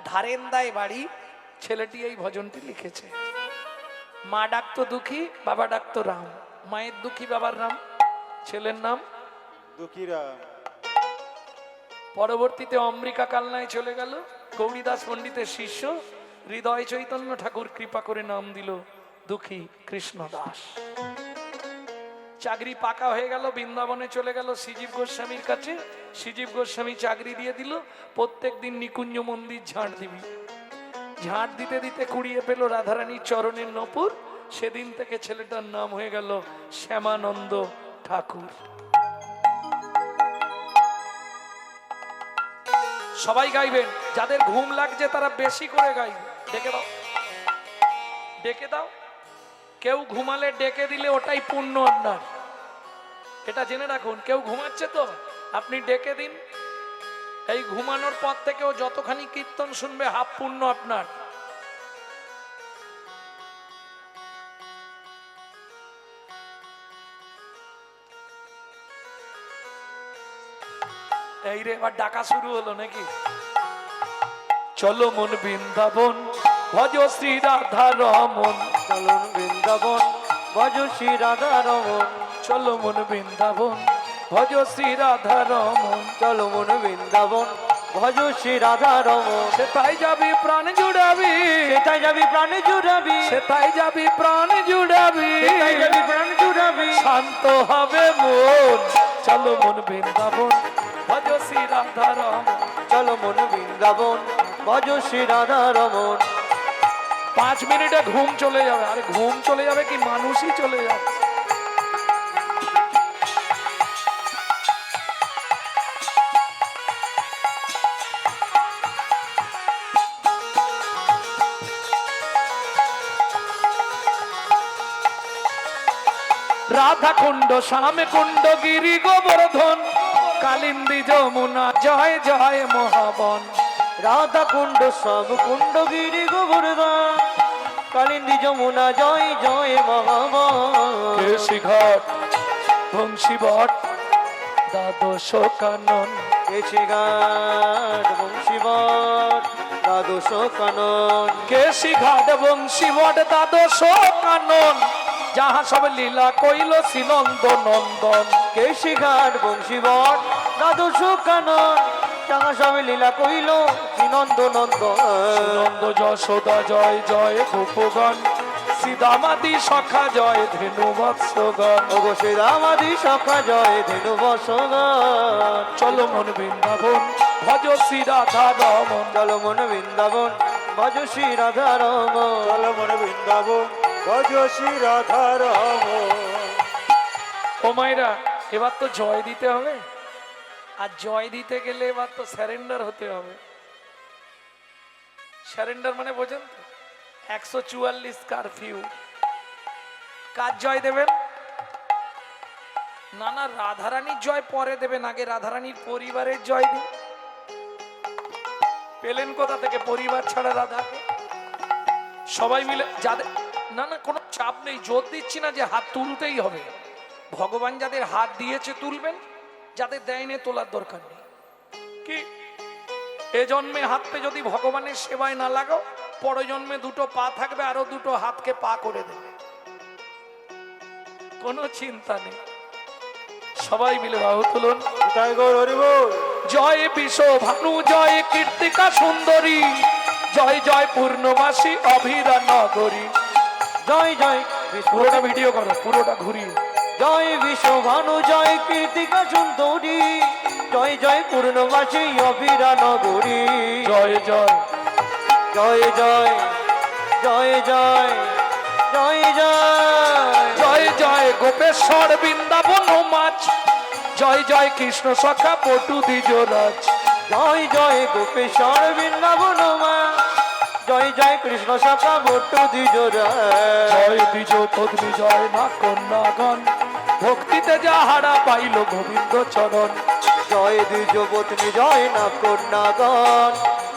Speaker 1: ধারেন্দায় বাড়ি, ছেলেটি এই ভজনটি লিখেছে। মা ডাকতো দুঃখী, বাবা ডাকতো রাম। মায়ের দুঃখী, বাবার রাম, ছেলের নাম
Speaker 3: দুঃখীরা।
Speaker 1: পরবর্তীতে অম্বিকা কালনায় চলে গেল। গৌরীদাস পণ্ডিতের শিষ্য হৃদয় চৈতন্য ঠাকুর কৃপা করে নাম দিল দুঃখী কৃষ্ণ দাস। চাকরি পাকা হয়ে গেল, বৃন্দাবনে চলে গেল শ্রীজীব গোস্বামীর কাছে। শ্রীজীব গোস্বামী চাকরি দিয়ে দিল, প্রত্যেক দিন নিকুঞ্জ মন্দির ঝাঁট দিবি। ঝাঁট দিতে দিতে কুড়িয়ে পেল রাধারানীর চরণের নপুর। সেদিন থেকে ছেলেটার নাম হয়ে গেল শ্যামানন্দ ঠাকুর। সবাই গাইবেন, যাদের ঘুম লাগছে তারা বেশি করে গাইবে। ডেকে দাও, ডেকে দাও। কেউ ঘুমালে ডেকে দিলে ওটাই পুণ্য আপনার, এটা জেনে রাখুন। কেউ ঘুমাচ্ছে তো আপনি ডেকে দিন। এই ঘুমানোর পর থেকেও যতখানি কীর্তন শুনবে হাফ পুণ্য আপনার। এই রে এবার ডাকা শুরু হলো নাকি? চলো মন বৃন্দাবন ভজ শ্রী রাধা রমন,
Speaker 2: চলুন বৃন্দাবন ভজ শ্রী রাধা রমন,
Speaker 1: চলো মন বৃন্দাবন ভজ শ্রী রাধা রমন।
Speaker 2: চলো মন বৃন্দাবন ভজ শ্রী রাধা রমন।
Speaker 1: সেটাই যাবি প্রাণ জুড়াবি,
Speaker 2: সেটাই যাবি প্রাণে জুড়াবি,
Speaker 1: সেটাই যাবি প্রাণ জুড়াবি,
Speaker 2: সেটাই যাবি প্রাণ জুড়াবি।
Speaker 1: শান্ত হবে মন, চলো মন বৃন্দাবন ভজ শ্রী রাধা রমন।
Speaker 2: চলো মন বৃন্দাবন ভজ শ্রী রাধা রমন।
Speaker 1: 5 মিনিটে ঘুম চলে যাবে। আরে ঘুম চলে যাবে কি মানুষই চলে যাচ্ছে। রাধা কুণ্ড শ্যাম কুণ্ড গিরি গোবর্ধন, কালিন্দী যমুনা জয় জয় মহাবন।
Speaker 2: রাধা কুণ্ড সব কুণ্ড গিরি গোবর্ধন, কালিন্দী যমুনা জয় জয় মহাবন।
Speaker 1: কেশি ঘাট বংশী বট দ্বাদশ কানন,
Speaker 2: কেশি ঘাট বংশীবট দ্বাদশ কানন।
Speaker 1: কেশি ঘাট বংশী বট দ্বাদশ কানন, যাহা সব লীলা কইল শ্রীনন্দ নন্দন।
Speaker 2: কেশি ঘাট বংশীবট দ্বাদশ কানন, যাহা সবে লীলা কহিল শ্রীনন্দ নন্দন।
Speaker 1: নন্দ যশোদা জয় জয় গোপগণ, শ্রীদামাদি সখা জয় ধেনু বৎসগণ।
Speaker 2: ওগো শ্রীরামাদি সখা জয় ধেনু বসগণ।
Speaker 1: চলো মন বৃন্দাবন ভজ শ্রী রাধা রমন।
Speaker 2: চলো মন বৃন্দাবন ভজ শ্রী রাধা রমন।
Speaker 3: চলো মন বৃন্দাবন ভজ শ্রী রাধা রমন।
Speaker 1: ও মায়েরা, এবার তো জয় দিতে হবে, আর জয় দিতে গেলে এবার তো স্যারেন্ডার হতে হবে। স্যারেন্ডার মানে বোঝেন তো? 144 কারফিউ। কার জয় দেবেন? না না, রাধারানীর জয় পরে দেবেন, আগে রাধারানীর পরিবারের জয় দিন। পেলেন কোথা থেকে পরিবার ছাড়া রাধাকে? সবাই মিলে যাদের, না না কোনো চাপ নেই, জোর দিচ্ছি না যে হাত তুলতেই হবে। ভগবান যাদের হাত দিয়েছে তুলবেন, যাদের দেয়নি তোলার দরকার নেই। কি এ জন্মে হাতটা যদি ভগবানের সেবায় না লাগাও, পরজন্মে 2টো পা থাকবে, আরো 2টো হাতকে পা করে দেবে, কোনো চিন্তা নেই। সবাই মিলে বাহু তুলুন।
Speaker 3: তাই গৌর হরি বল।
Speaker 1: জয় বিশ্ব ভানু জয় কীর্তিকা সুন্দরী, জয় জয় পূর্ণবাসী অভিরা নগরী।
Speaker 2: জয় জয়
Speaker 1: পুরোটা ভিডিও করো, পুরোটা ঘুরিয়ে।
Speaker 2: জয় বিশ্বভানু জয় কীর্তিকা সুন্দরী, জয় জয় পূর্ণবাসী অভিরা নগরী।
Speaker 1: জয় জয়
Speaker 2: জয় জয় জয় জয় জয় জয়
Speaker 1: জয় জয় গোপেশ্বর বৃন্দাবন মাছ, জয় জয় কৃষ্ণ সখা পটু দ্বিজরাজ।
Speaker 2: জয় জয় গোপেশ্বর বৃন্দাবন মা, জয় জয় কৃষ্ণ সখা বট্টু দ্বিজরা।
Speaker 1: জয় দ্বিজ পত্নী জয় না কন্যাগণ, ভক্তিতে যাহারা পাইল গোবিন্দ চরণ।
Speaker 2: জয় দ্বিজ পত্নী জয় না কন্যাগণ,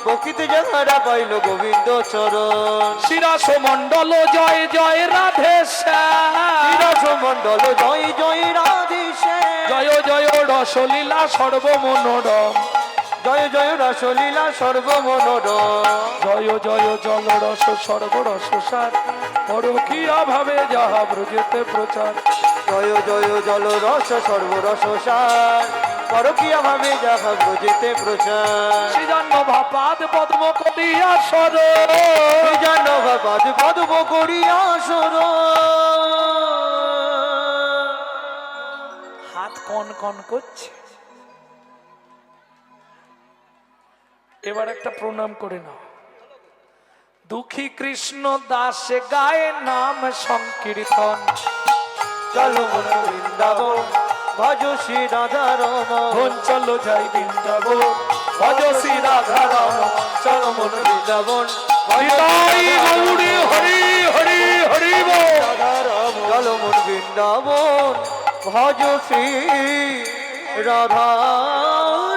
Speaker 2: ভক্তিতে যাহারা পাইল গোবিন্দ চরণ।
Speaker 1: শিরাস মণ্ডল জয় জয় রাধে
Speaker 2: বিরাজ মণ্ডল জয় জয় রাধেশে।
Speaker 1: জয় জয় রসলীলা সর্বমনোরম,
Speaker 2: জয় জয় রসলীলা সর্বমনোরম।
Speaker 1: জয় জয় জল রস সর্বরস সার, পরকীয়া ভাবে যাহা ব্রজেতে প্রচার।
Speaker 2: জয় জয় জল রস সর্বরস সার, পরকীয়া ভাবে যাহা ব্রজেতে প্রচার।
Speaker 1: শ্রীজান্ন ভাপাদ পদ্ম করিয়া সর,
Speaker 2: জান বাদ পদ্ম করিয়া সর।
Speaker 1: হাত কন কন করছে। এবার একটা প্রণাম করে নাও। দুঃখী কৃষ্ণ দাস গায়ে নাম সংকীর্তন,
Speaker 2: চলো মন বৃন্দাবন ভজ শ্রী রাধা রমন।
Speaker 1: চলো যাই বৃন্দাবন ভজ শ্রী রাধা রমন।
Speaker 2: চলো মন বৃন্দাবন
Speaker 1: হরি গৌরী হরি হরি হরি বল।
Speaker 3: রাধা রমন।
Speaker 2: চলো মন বৃন্দাবন ভজ শ্রী রাধা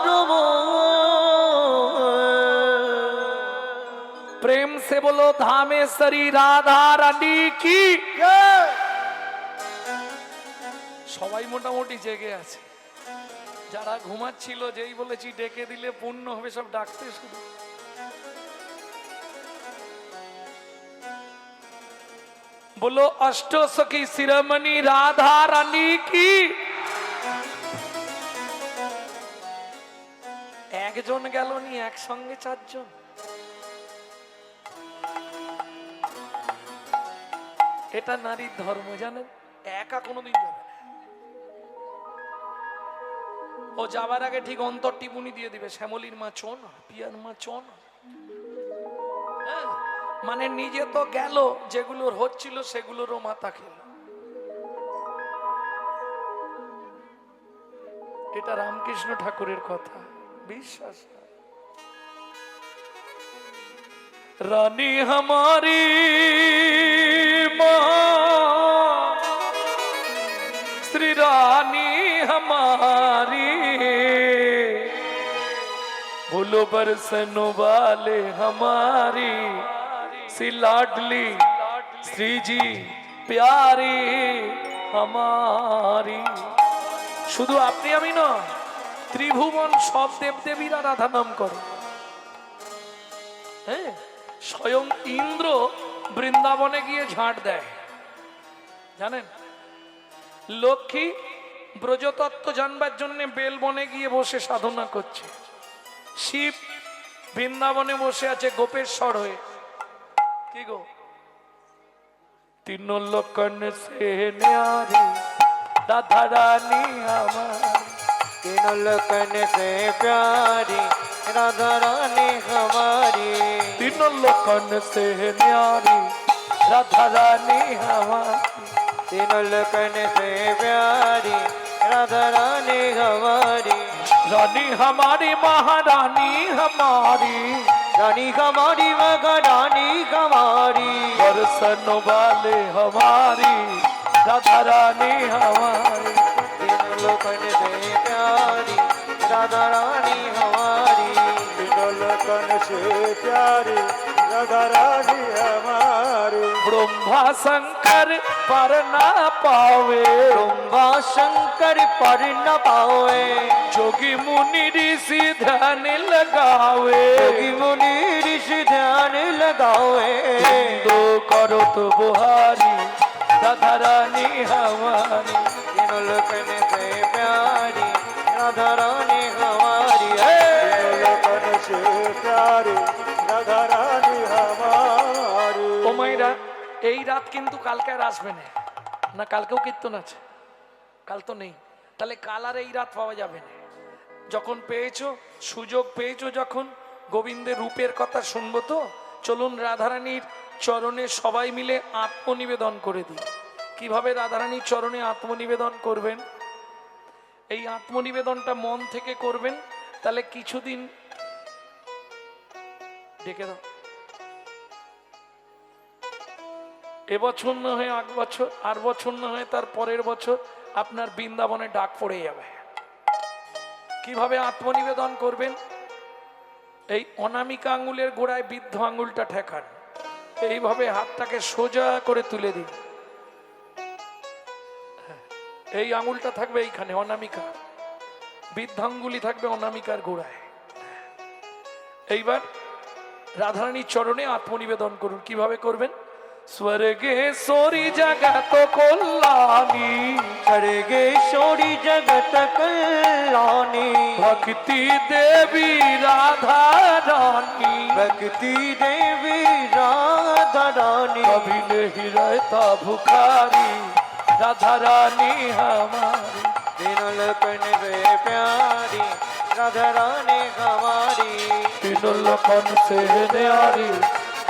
Speaker 2: রমন।
Speaker 1: प्रेम से बोलो धामेश्वरी राधा रानी की। সবাই মোটামুটি জেগে আছে। যারা ঘুমাচ্ছিল যেই বলেছি ডেকে দিলে পূর্ণ হবে, সব ডাকতে শুধু। বলো অষ্ট সখী শিরোমণি রাধা রানী কি। একজন গেল নি, একসঙ্গে চারজন। এটা নারীর ধর্ম, জানেন? একা কোনোদিন যাবে না। ও যাবার আগে ঠিক অন্তর টিপুনি দিয়ে দিবে, শ্যামলীর মা চো না, পিয়ার মা চো না। হ্যাঁ, মানে নিজে তো গেল, যেগুলোর হচ্ছিল সেগুলোরও মাথা খেল। এটা রামকৃষ্ণ ঠাকুরের কথা, বিশ্বাস না। রানী हमारी माँ, श्री रानी हमारी, बोलो बरसनो वाले हमारी, सी लाडली श्री जी प्यारी हमारी। শুধু আপনি আমি না, ত্রিভুবন সব দেবদেবীরা রাধা নাম করে। হ্যাঁ, স্বয়ং ইন্দ্র বৃন্দাবনে গিয়ে ঝাঁট দেয়, জানেন? লক্ষ্মী ব্রজতত্ত্ব জানবার জন্য বেলবনে গিয়ে বসে সাধনা করছে। শিব বৃন্দাবনে বসে আছে গোপেশ্বর হয়ে। কি গো? तीनों लोकन से न्यारी राधा रानी हमारी,
Speaker 2: तीनों लोकन से प्यारी राधा रानी हमारी,
Speaker 1: तीनों लोकन से न्यारी राधा रानी हमारी,
Speaker 2: तीनों लोकन से प्यारी राधा रानी हमारी,
Speaker 1: रानी हमारी महारानी हमारी,
Speaker 2: रानी हमारी महारानी हमारी,
Speaker 1: बरसन वाले हमारी राधा रानी हमारी,
Speaker 2: तीनों लोकन से प्यारी राधा रानी हमारी,
Speaker 3: तीनों लोकन से प्यारी राधा रानी हमारी।
Speaker 1: ब्रह्मा शंकर पर ना पावे,
Speaker 2: ब्रह्मा शंकर पर न पावे,
Speaker 1: जोगी मुनि ऋषि ध्यान लगावे,
Speaker 2: योगी मुनि ऋषि ध्यान लगावे,
Speaker 1: दो करो तो बुहारी राधा रानी हमारी,
Speaker 2: तीनों लोकन से प्यारी राधा रानी हमारी,
Speaker 3: तीनों लोकन से प्यारी राधा रानी हमारी।
Speaker 1: ও মাইরা, এই রাত কিন্তু কালকে আর আসবে না, না কালকেও কীর্তন আছে? কাল তো নেই, তাহলে কাল আর এই রাত পাওয়া যাবে না। যখন পেয়েছো, সুযোগ পেয়েছো যখন, গোবিন্দের রূপের কথা শুনবো তো। চলুন রাধারানীর চরণে সবাই মিলে আত্মনিবেদন করে দিই। কিভাবে রাধারানীর চরণে আত্মনিবেদন করবেন? এই আত্মনিবেদনটা মন থেকে করবেন, তাহলে কিছুদিন ডেকে দাও। এবছর না হয়ে আগ বছর, আর বছর না হয়ে তার পরের বছর আপনার বৃন্দাবনে ডাক পড়ে যাবে। কিভাবে আত্মনিবেদন করবেন? এই অনামিকা আঙ্গুলের গোড়ায় বৃদ্ধ আঙ্গুলটা ঠেকান, এইভাবে হাতটাকে সোজা করে তুলে দিন। এই আঙ্গুলটা থাকবে এইখানে অনামিকা, বৃদ্ধাঙ্গুলি থাকবে অনামিকার গোড়ায়। এইবার রাধারানীর চরণে আত্মনিবেদন করুন। কিভাবে করবেন? स्वर्गेश्वरी जगत कल्याणी,
Speaker 2: स्वर्गेश्वरी जगत कल्याणी,
Speaker 1: भक्ति देवी राधा रानी,
Speaker 2: भक्ति देवी राधा रानी,
Speaker 1: कभी नहीं रहता भुखारी राधा रानी हमारी,
Speaker 2: तीनों लोकन से प्यारी राधा रानी हमारी,
Speaker 1: तीनों लोकन से न्यारी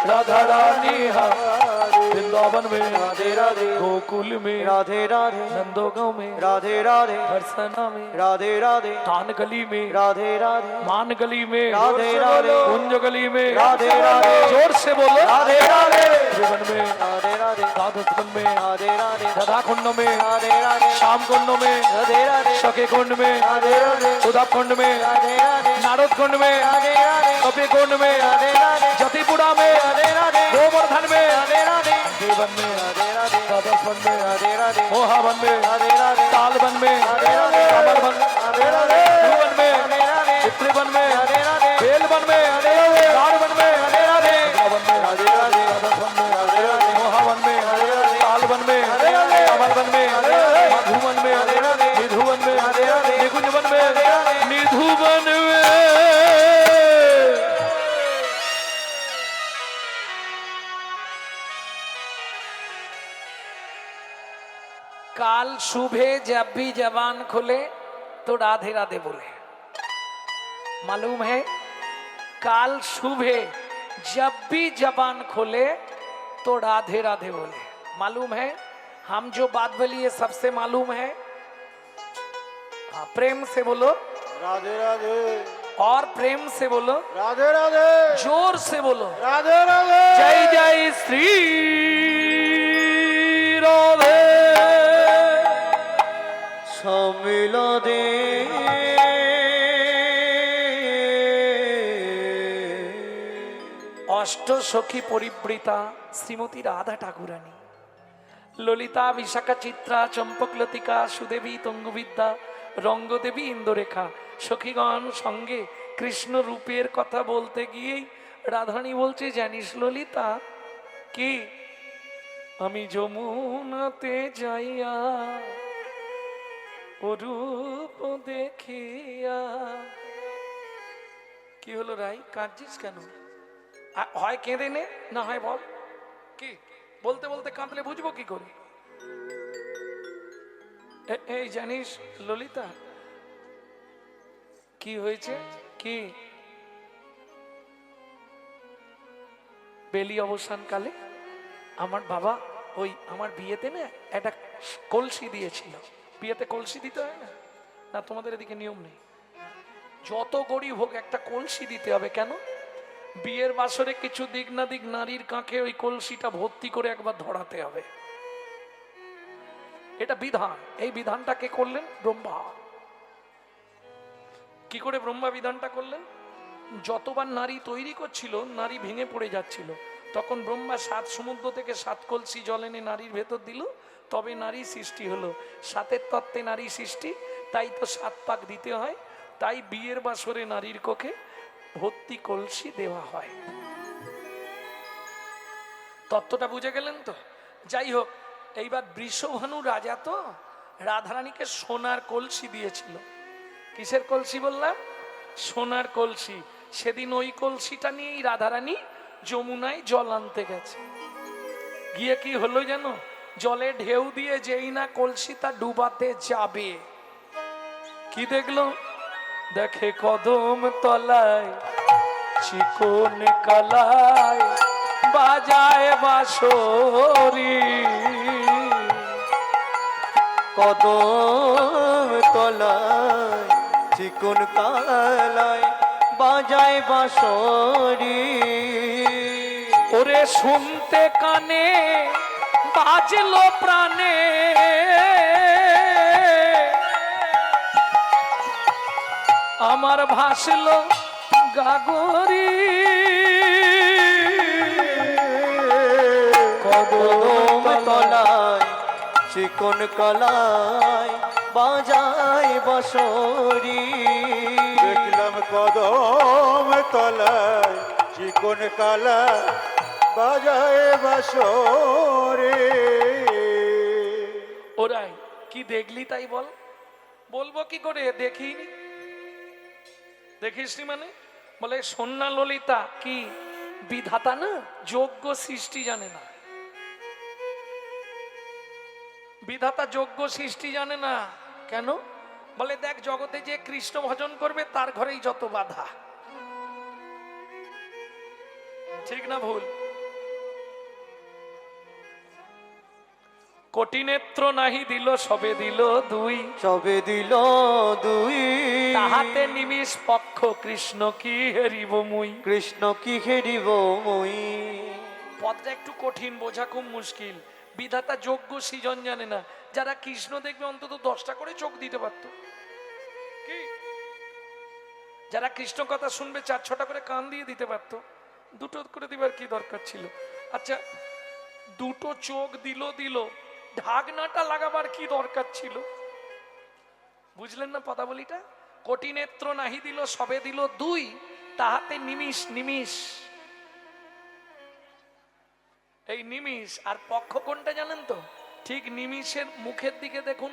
Speaker 1: राधा रानी हमारी। वृंदावन में
Speaker 2: राधे राधे,
Speaker 1: गोकुल में
Speaker 2: राधे राधे,
Speaker 1: नंदोगांव में
Speaker 2: राधे राधे,
Speaker 1: हरसना में
Speaker 2: राधे राधे,
Speaker 1: कान गली में
Speaker 2: राधे राधे,
Speaker 1: मान गली में
Speaker 2: राधे राधे,
Speaker 1: कुंज गली में
Speaker 2: राधे राधे,
Speaker 1: जोर से बोलो
Speaker 2: राधे राधे,
Speaker 1: जीवन में
Speaker 2: राधे राधे,
Speaker 1: राधन में
Speaker 2: राधे राधे,
Speaker 1: राधा कुंड में
Speaker 2: राधे राधे,
Speaker 1: श्याम कुंड में
Speaker 2: राधे राधे,
Speaker 1: सखे कुंड में
Speaker 2: राधे राधे,
Speaker 1: उद्धव कुंड में
Speaker 2: राधे राधे,
Speaker 1: नारद कुंड में
Speaker 2: राधे राधे,
Speaker 1: कपि कुंड में
Speaker 2: राधे राधे,
Speaker 1: जतिपुरा में
Speaker 2: राधे राधे,
Speaker 1: गोवर्धन में
Speaker 2: राधे राधे,
Speaker 1: देवन में
Speaker 2: राधे राधे,
Speaker 1: राधावन में
Speaker 2: राधे राधे,
Speaker 1: मोहावन में
Speaker 2: राधे राधे,
Speaker 1: तालवन में
Speaker 2: राधे राधे,
Speaker 1: कमलवन
Speaker 2: राधे राधे,
Speaker 3: बन में
Speaker 2: राधे राधे
Speaker 3: बेल बन में
Speaker 2: राधे राधे
Speaker 3: लाड़ बन में
Speaker 2: राधे राधे
Speaker 3: बन में
Speaker 2: राधे राधे राधे राधे
Speaker 3: मोहा बन में
Speaker 2: राधे राधे
Speaker 3: लाल बन में
Speaker 2: राधे राधे
Speaker 3: कमल बन में
Speaker 2: राधे राधे
Speaker 3: मधु बन में
Speaker 2: राधे राधे
Speaker 3: निधु बन में
Speaker 2: राधे राधे
Speaker 3: निकुंज बन में
Speaker 2: राधे राधे
Speaker 3: निधु बन में
Speaker 1: काल सुबह जब भी जबान खुले तो राधे राधे बोले। मालूम है, काल सुबह जब भी जबान खोले तो राधे राधे बोले। मालूम है, हम जो बात बोली ये सबसे मालूम है। हाँ, प्रेम से बोलो
Speaker 3: राधे राधे
Speaker 1: और प्रेम से बोलो,
Speaker 3: राधे राधे
Speaker 1: जोर से बोलो,
Speaker 3: राधे राधे
Speaker 1: जय जय श्री राधे।
Speaker 2: सम्मिलने
Speaker 1: অষ্ট সখী পরিবৃতা শ্রীমতী রাধা ঠাকুরানী, ললিতা বিশাখা চিত্রা চম্পকলতিকা সুদেবী তঙ্গুবিদ্যা রঙ্গদেবী ইন্দুরেখা সখীগণ সঙ্গে কৃষ্ণ রূপের কথা বলতে গিয়েই রাধারানী বলছে, জানিস ললিতা কি, আমি যমুনাতে যাইয়া ও রূপ দেখিয়া। কি হলো রাই, কাঁদছিস কেন? হয় কেঁদে নে, না হয় বল। কি বলতে বলতে কাঁদলে বুঝবো কি করে? এই জানিস ললিতা কি হয়েছে? কি বেলি অবসান কালে আমার বাবা ওই আমার বিয়েতে না একটা কলসি দিয়েছিল। বিয়েতে কলসি দিতে হয় না? না, তোমাদের এদিকে নিয়ম নেই। যত গরিব হোক একটা কলসি দিতে হবে। কেন? বিয়ের বাসরে কিছু দিক না দিক নারীর কাঁখে ওই কলসিটা ভর্তি করে একবার ধরাতে হবে। এটা বিধান। এই বিধানটা কে করলেন? ব্রহ্মা। কি করে ব্রহ্মা বিধানটা করলেন? যতবার নারী তৈরি করছিল নারী ভেঙে পড়ে যাচ্ছিল, তখন ব্রহ্মা 7 সমুদ্র থেকে 7 কলসি জল এনে নারীর ভেতর দিল, তবে নারী সৃষ্টি হলো। 7-এর তত্ত্বে নারী সৃষ্টি, তাই তো 7 পাক দিতে হয়। তাই বিয়ের বাসরে নারীর কোখে ভর্তি কলসি দেওয়া হয়। তত্ত্বটা বুঝে গেলেন তো? যাই হোক, এইবার বৃষভানু রাজা তো রাধারানীকে সোনার কলসি দিয়েছিল। কিসের কলসি বললাম? সোনার কলসি। সেদিন ওই কলসিটা নিয়েই রাধারানী যমুনায় জল আনতে গেছে। গিয়ে কি হলো জানো? জলে ঢেউ দিয়ে যেই না কলসিটা ডুবাতে যাবে, কি দেখলো? দেখে কদম তলায় চিকন কালায় বাজায় বাঁশরি।
Speaker 2: কদম তলায় চিকন কালায় বাজায় বাঁশরি।
Speaker 1: ওরে শুনতে কানে বাজলো প্রাণে, আমার ভাসলো গাগরি।
Speaker 2: কদম তলায় চিকন কালায় বাজায় বাঁশরি।
Speaker 3: দেখলাম কদম তলায় চিকন কালা বাজায় বাঁশরি।
Speaker 1: ওরাই কি দেখলি তাই বল? বলবো কি করে? দেখিনি। দেখিসনি মানে? বলে সন্না ললিতা কি বিধাতা না, যোগ্য সৃষ্টি জানে না। বিধাতা যোগ্য সৃষ্টি জানে না কেন? বলে দেখ, জগতে যে কৃষ্ণ ভজন করবে তার ঘরেই যত বাধা। ঠিক না ভুল? কোটি নেত্র নাহি দিল, সবে দিল দুই,
Speaker 2: সবে দিল দুই।
Speaker 1: তাহাতে নিমিষ পক্ষ কৃষ্ণ কি হেরিব মুই।
Speaker 2: কৃষ্ণ কি হেরিব মুই।
Speaker 1: পদটা একটু কঠিন, বোঝা খুব মুশকিল। বিধাতা যোগ্য সৃজন জানে না। যারা কৃষ্ণ দেখবে অন্তত 10টা করে চোখ দিতে পারতো। কি যারা কৃষ্ণ কথা শুনবে 4-6টা করে কান দিয়ে দিতে পারতো। 2টো করে দিবার কি দরকার ছিল? আচ্ছা, 2টো চোখ দিল, ঢাকনাটা লাগাবার কি দরকার ছিল? বুঝলেন না পদাবলীটা? কোটি নেত্র নাহি দিল সবে দিল দুই, তাহাতে নিমিষ নিমিষ। এই নিমিষ আর পক্ষ কোনটা জানেন তো? ঠিক নিমিষের মুখের দিকে দেখুন,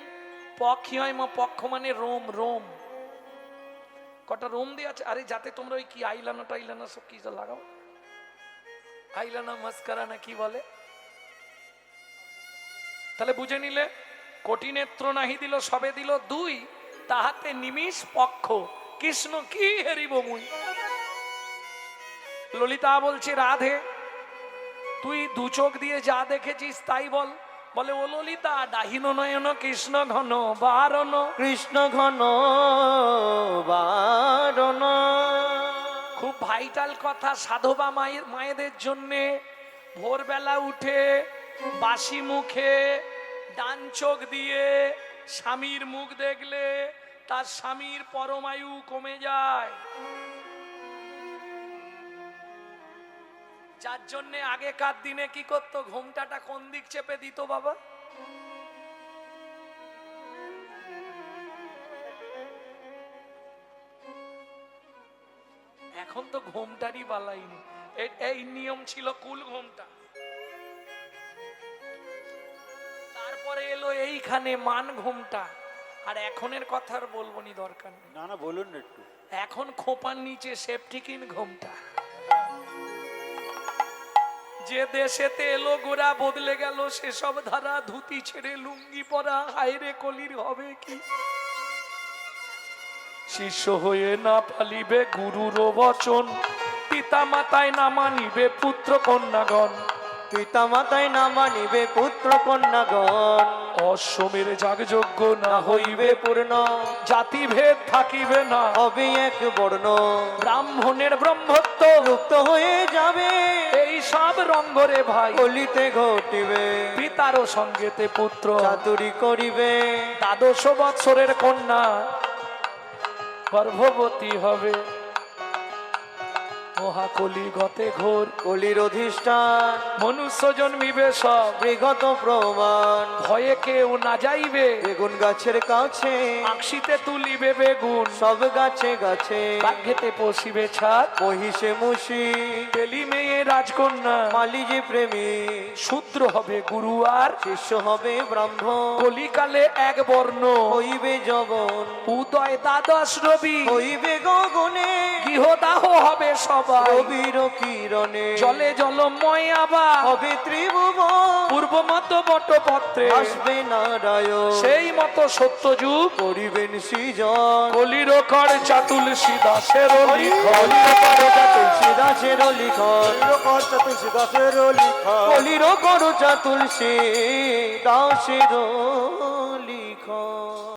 Speaker 1: পক্ষী হয় মা, পক্ষ মানে রোম, রোম। কটা রোম দিয়ে আছে, আরে যাতে তোমরা ওই কি আইলানা টাইলানা সব কি লাগাও, আইলানা মাস্কারা না কি বলে। তাহলে বুঝে নিলে, কোটি নেত্র নাহি দিল সবে দিল দুই, তাহাতে নিমিষ পক্ষ। কৃষ্ণ কি হেরিব মুই। ললিতা বলছে, রাধে তুই দু চোখ দিয়ে যা দেখেছিস তাই বল। বলে, ও ললিতা, ডাহিন নয়ন কৃষ্ণ ঘন বারণ।
Speaker 2: কৃষ্ণ ঘন বারণ।
Speaker 1: খুব ভাইটাল কথা সাধবা মায়েদের জন্য। ভোরবেলা উঠে বাসি মুখে ডান চোখ দিয়ে স্বামীর মুখ দেখলে তার স্বামীর পরমায়ু কমে যায়। যার জন্য আগেকার দিনে কি করতো, ঘোমটাটা কোন দিক চেপে দিত বাবা? এখন তো ঘোমটারই বালাইনি, এই নিয়ম ছিল কুল ঘোমটা। তারপরে এলো এইখানে মান ঘোমটা। আর এখনের কথা আর বলবো নি, দরকার নেই।
Speaker 3: না না, বলুন না একটু।
Speaker 1: এখন খোপার নিচে সেফটিকিন ঘোমটা। যে দেশেতে এলো গোরা বদলে গেল সেসব ধারা। ধুতি ছেড়ে লুঙ্গি পরা, হায়রে কলির হবে কি। শিষ্য হয়ে না পালিবে গুরুর বচন, পিতা মাতায় না মানিবে পুত্র কন্যাগণ।
Speaker 2: পিতা মাতায় না মানিবে পুত্র কন্যাগণ।
Speaker 1: অশ্বমের যাগযজ্ঞ না হইবে
Speaker 2: পূর্ণ,
Speaker 1: জাতিভেদ থাকিবে না।
Speaker 2: হবে এক বর্ণ,
Speaker 1: ব্রাহ্মণের ব্রহ্মত্ব
Speaker 2: মুক্ত হয়ে যাবে।
Speaker 1: এই সব রঙ্গরে ভাই
Speaker 2: কলিতে ঘটিবে।
Speaker 1: পিতারও সঙ্গেতে পুত্র
Speaker 2: চাতুরি করিবে।
Speaker 1: 12 বৎসরের কন্যা গর্ভবতী হবে। মহাকলি গতে ঘোর
Speaker 2: কলির অধিষ্ঠান,
Speaker 1: মনুষ্য জন্মিবে সব।
Speaker 2: বিগত প্রমাণ,
Speaker 1: ভয়ে কেউ না যাইবে
Speaker 2: বেগুন গাছের কাছে।
Speaker 1: আকশিতে তুলিবে বেগুন,
Speaker 2: সব গাছে গাছে।
Speaker 1: ভাগ্যেতে পশিবে ছাদ।
Speaker 2: মহিষে মুষি,
Speaker 1: পেলি মেয়ে রাজকন্যা,
Speaker 2: মালি যে প্রেমী।
Speaker 1: শূদ্র হবে গুরু আর
Speaker 2: শিষ্য হবে ব্রাহ্মণ।
Speaker 1: কলিকালে এক বর্ণ
Speaker 2: হইবে যবন,
Speaker 1: উদয় 12 রবি।
Speaker 2: হইবে গগনে।
Speaker 1: গৃহদাহ হবে সবাই,
Speaker 2: রবির কিরণে।
Speaker 1: জলে জলময় আবার
Speaker 2: হবে ত্রিভুবন।
Speaker 1: পূর্ব মত বটপত্রে
Speaker 2: আসবে নারায়ণ,
Speaker 1: সেই মতো সত্য যুগ
Speaker 2: করিবেন সৃজন।
Speaker 1: কলির কর চাতুলসী দাসের লিখন।
Speaker 2: তুলসী দাসের লিখন,
Speaker 3: তুলসী দাসের লিখা।
Speaker 2: কলির করুচা তুলসী দাসের লিখন।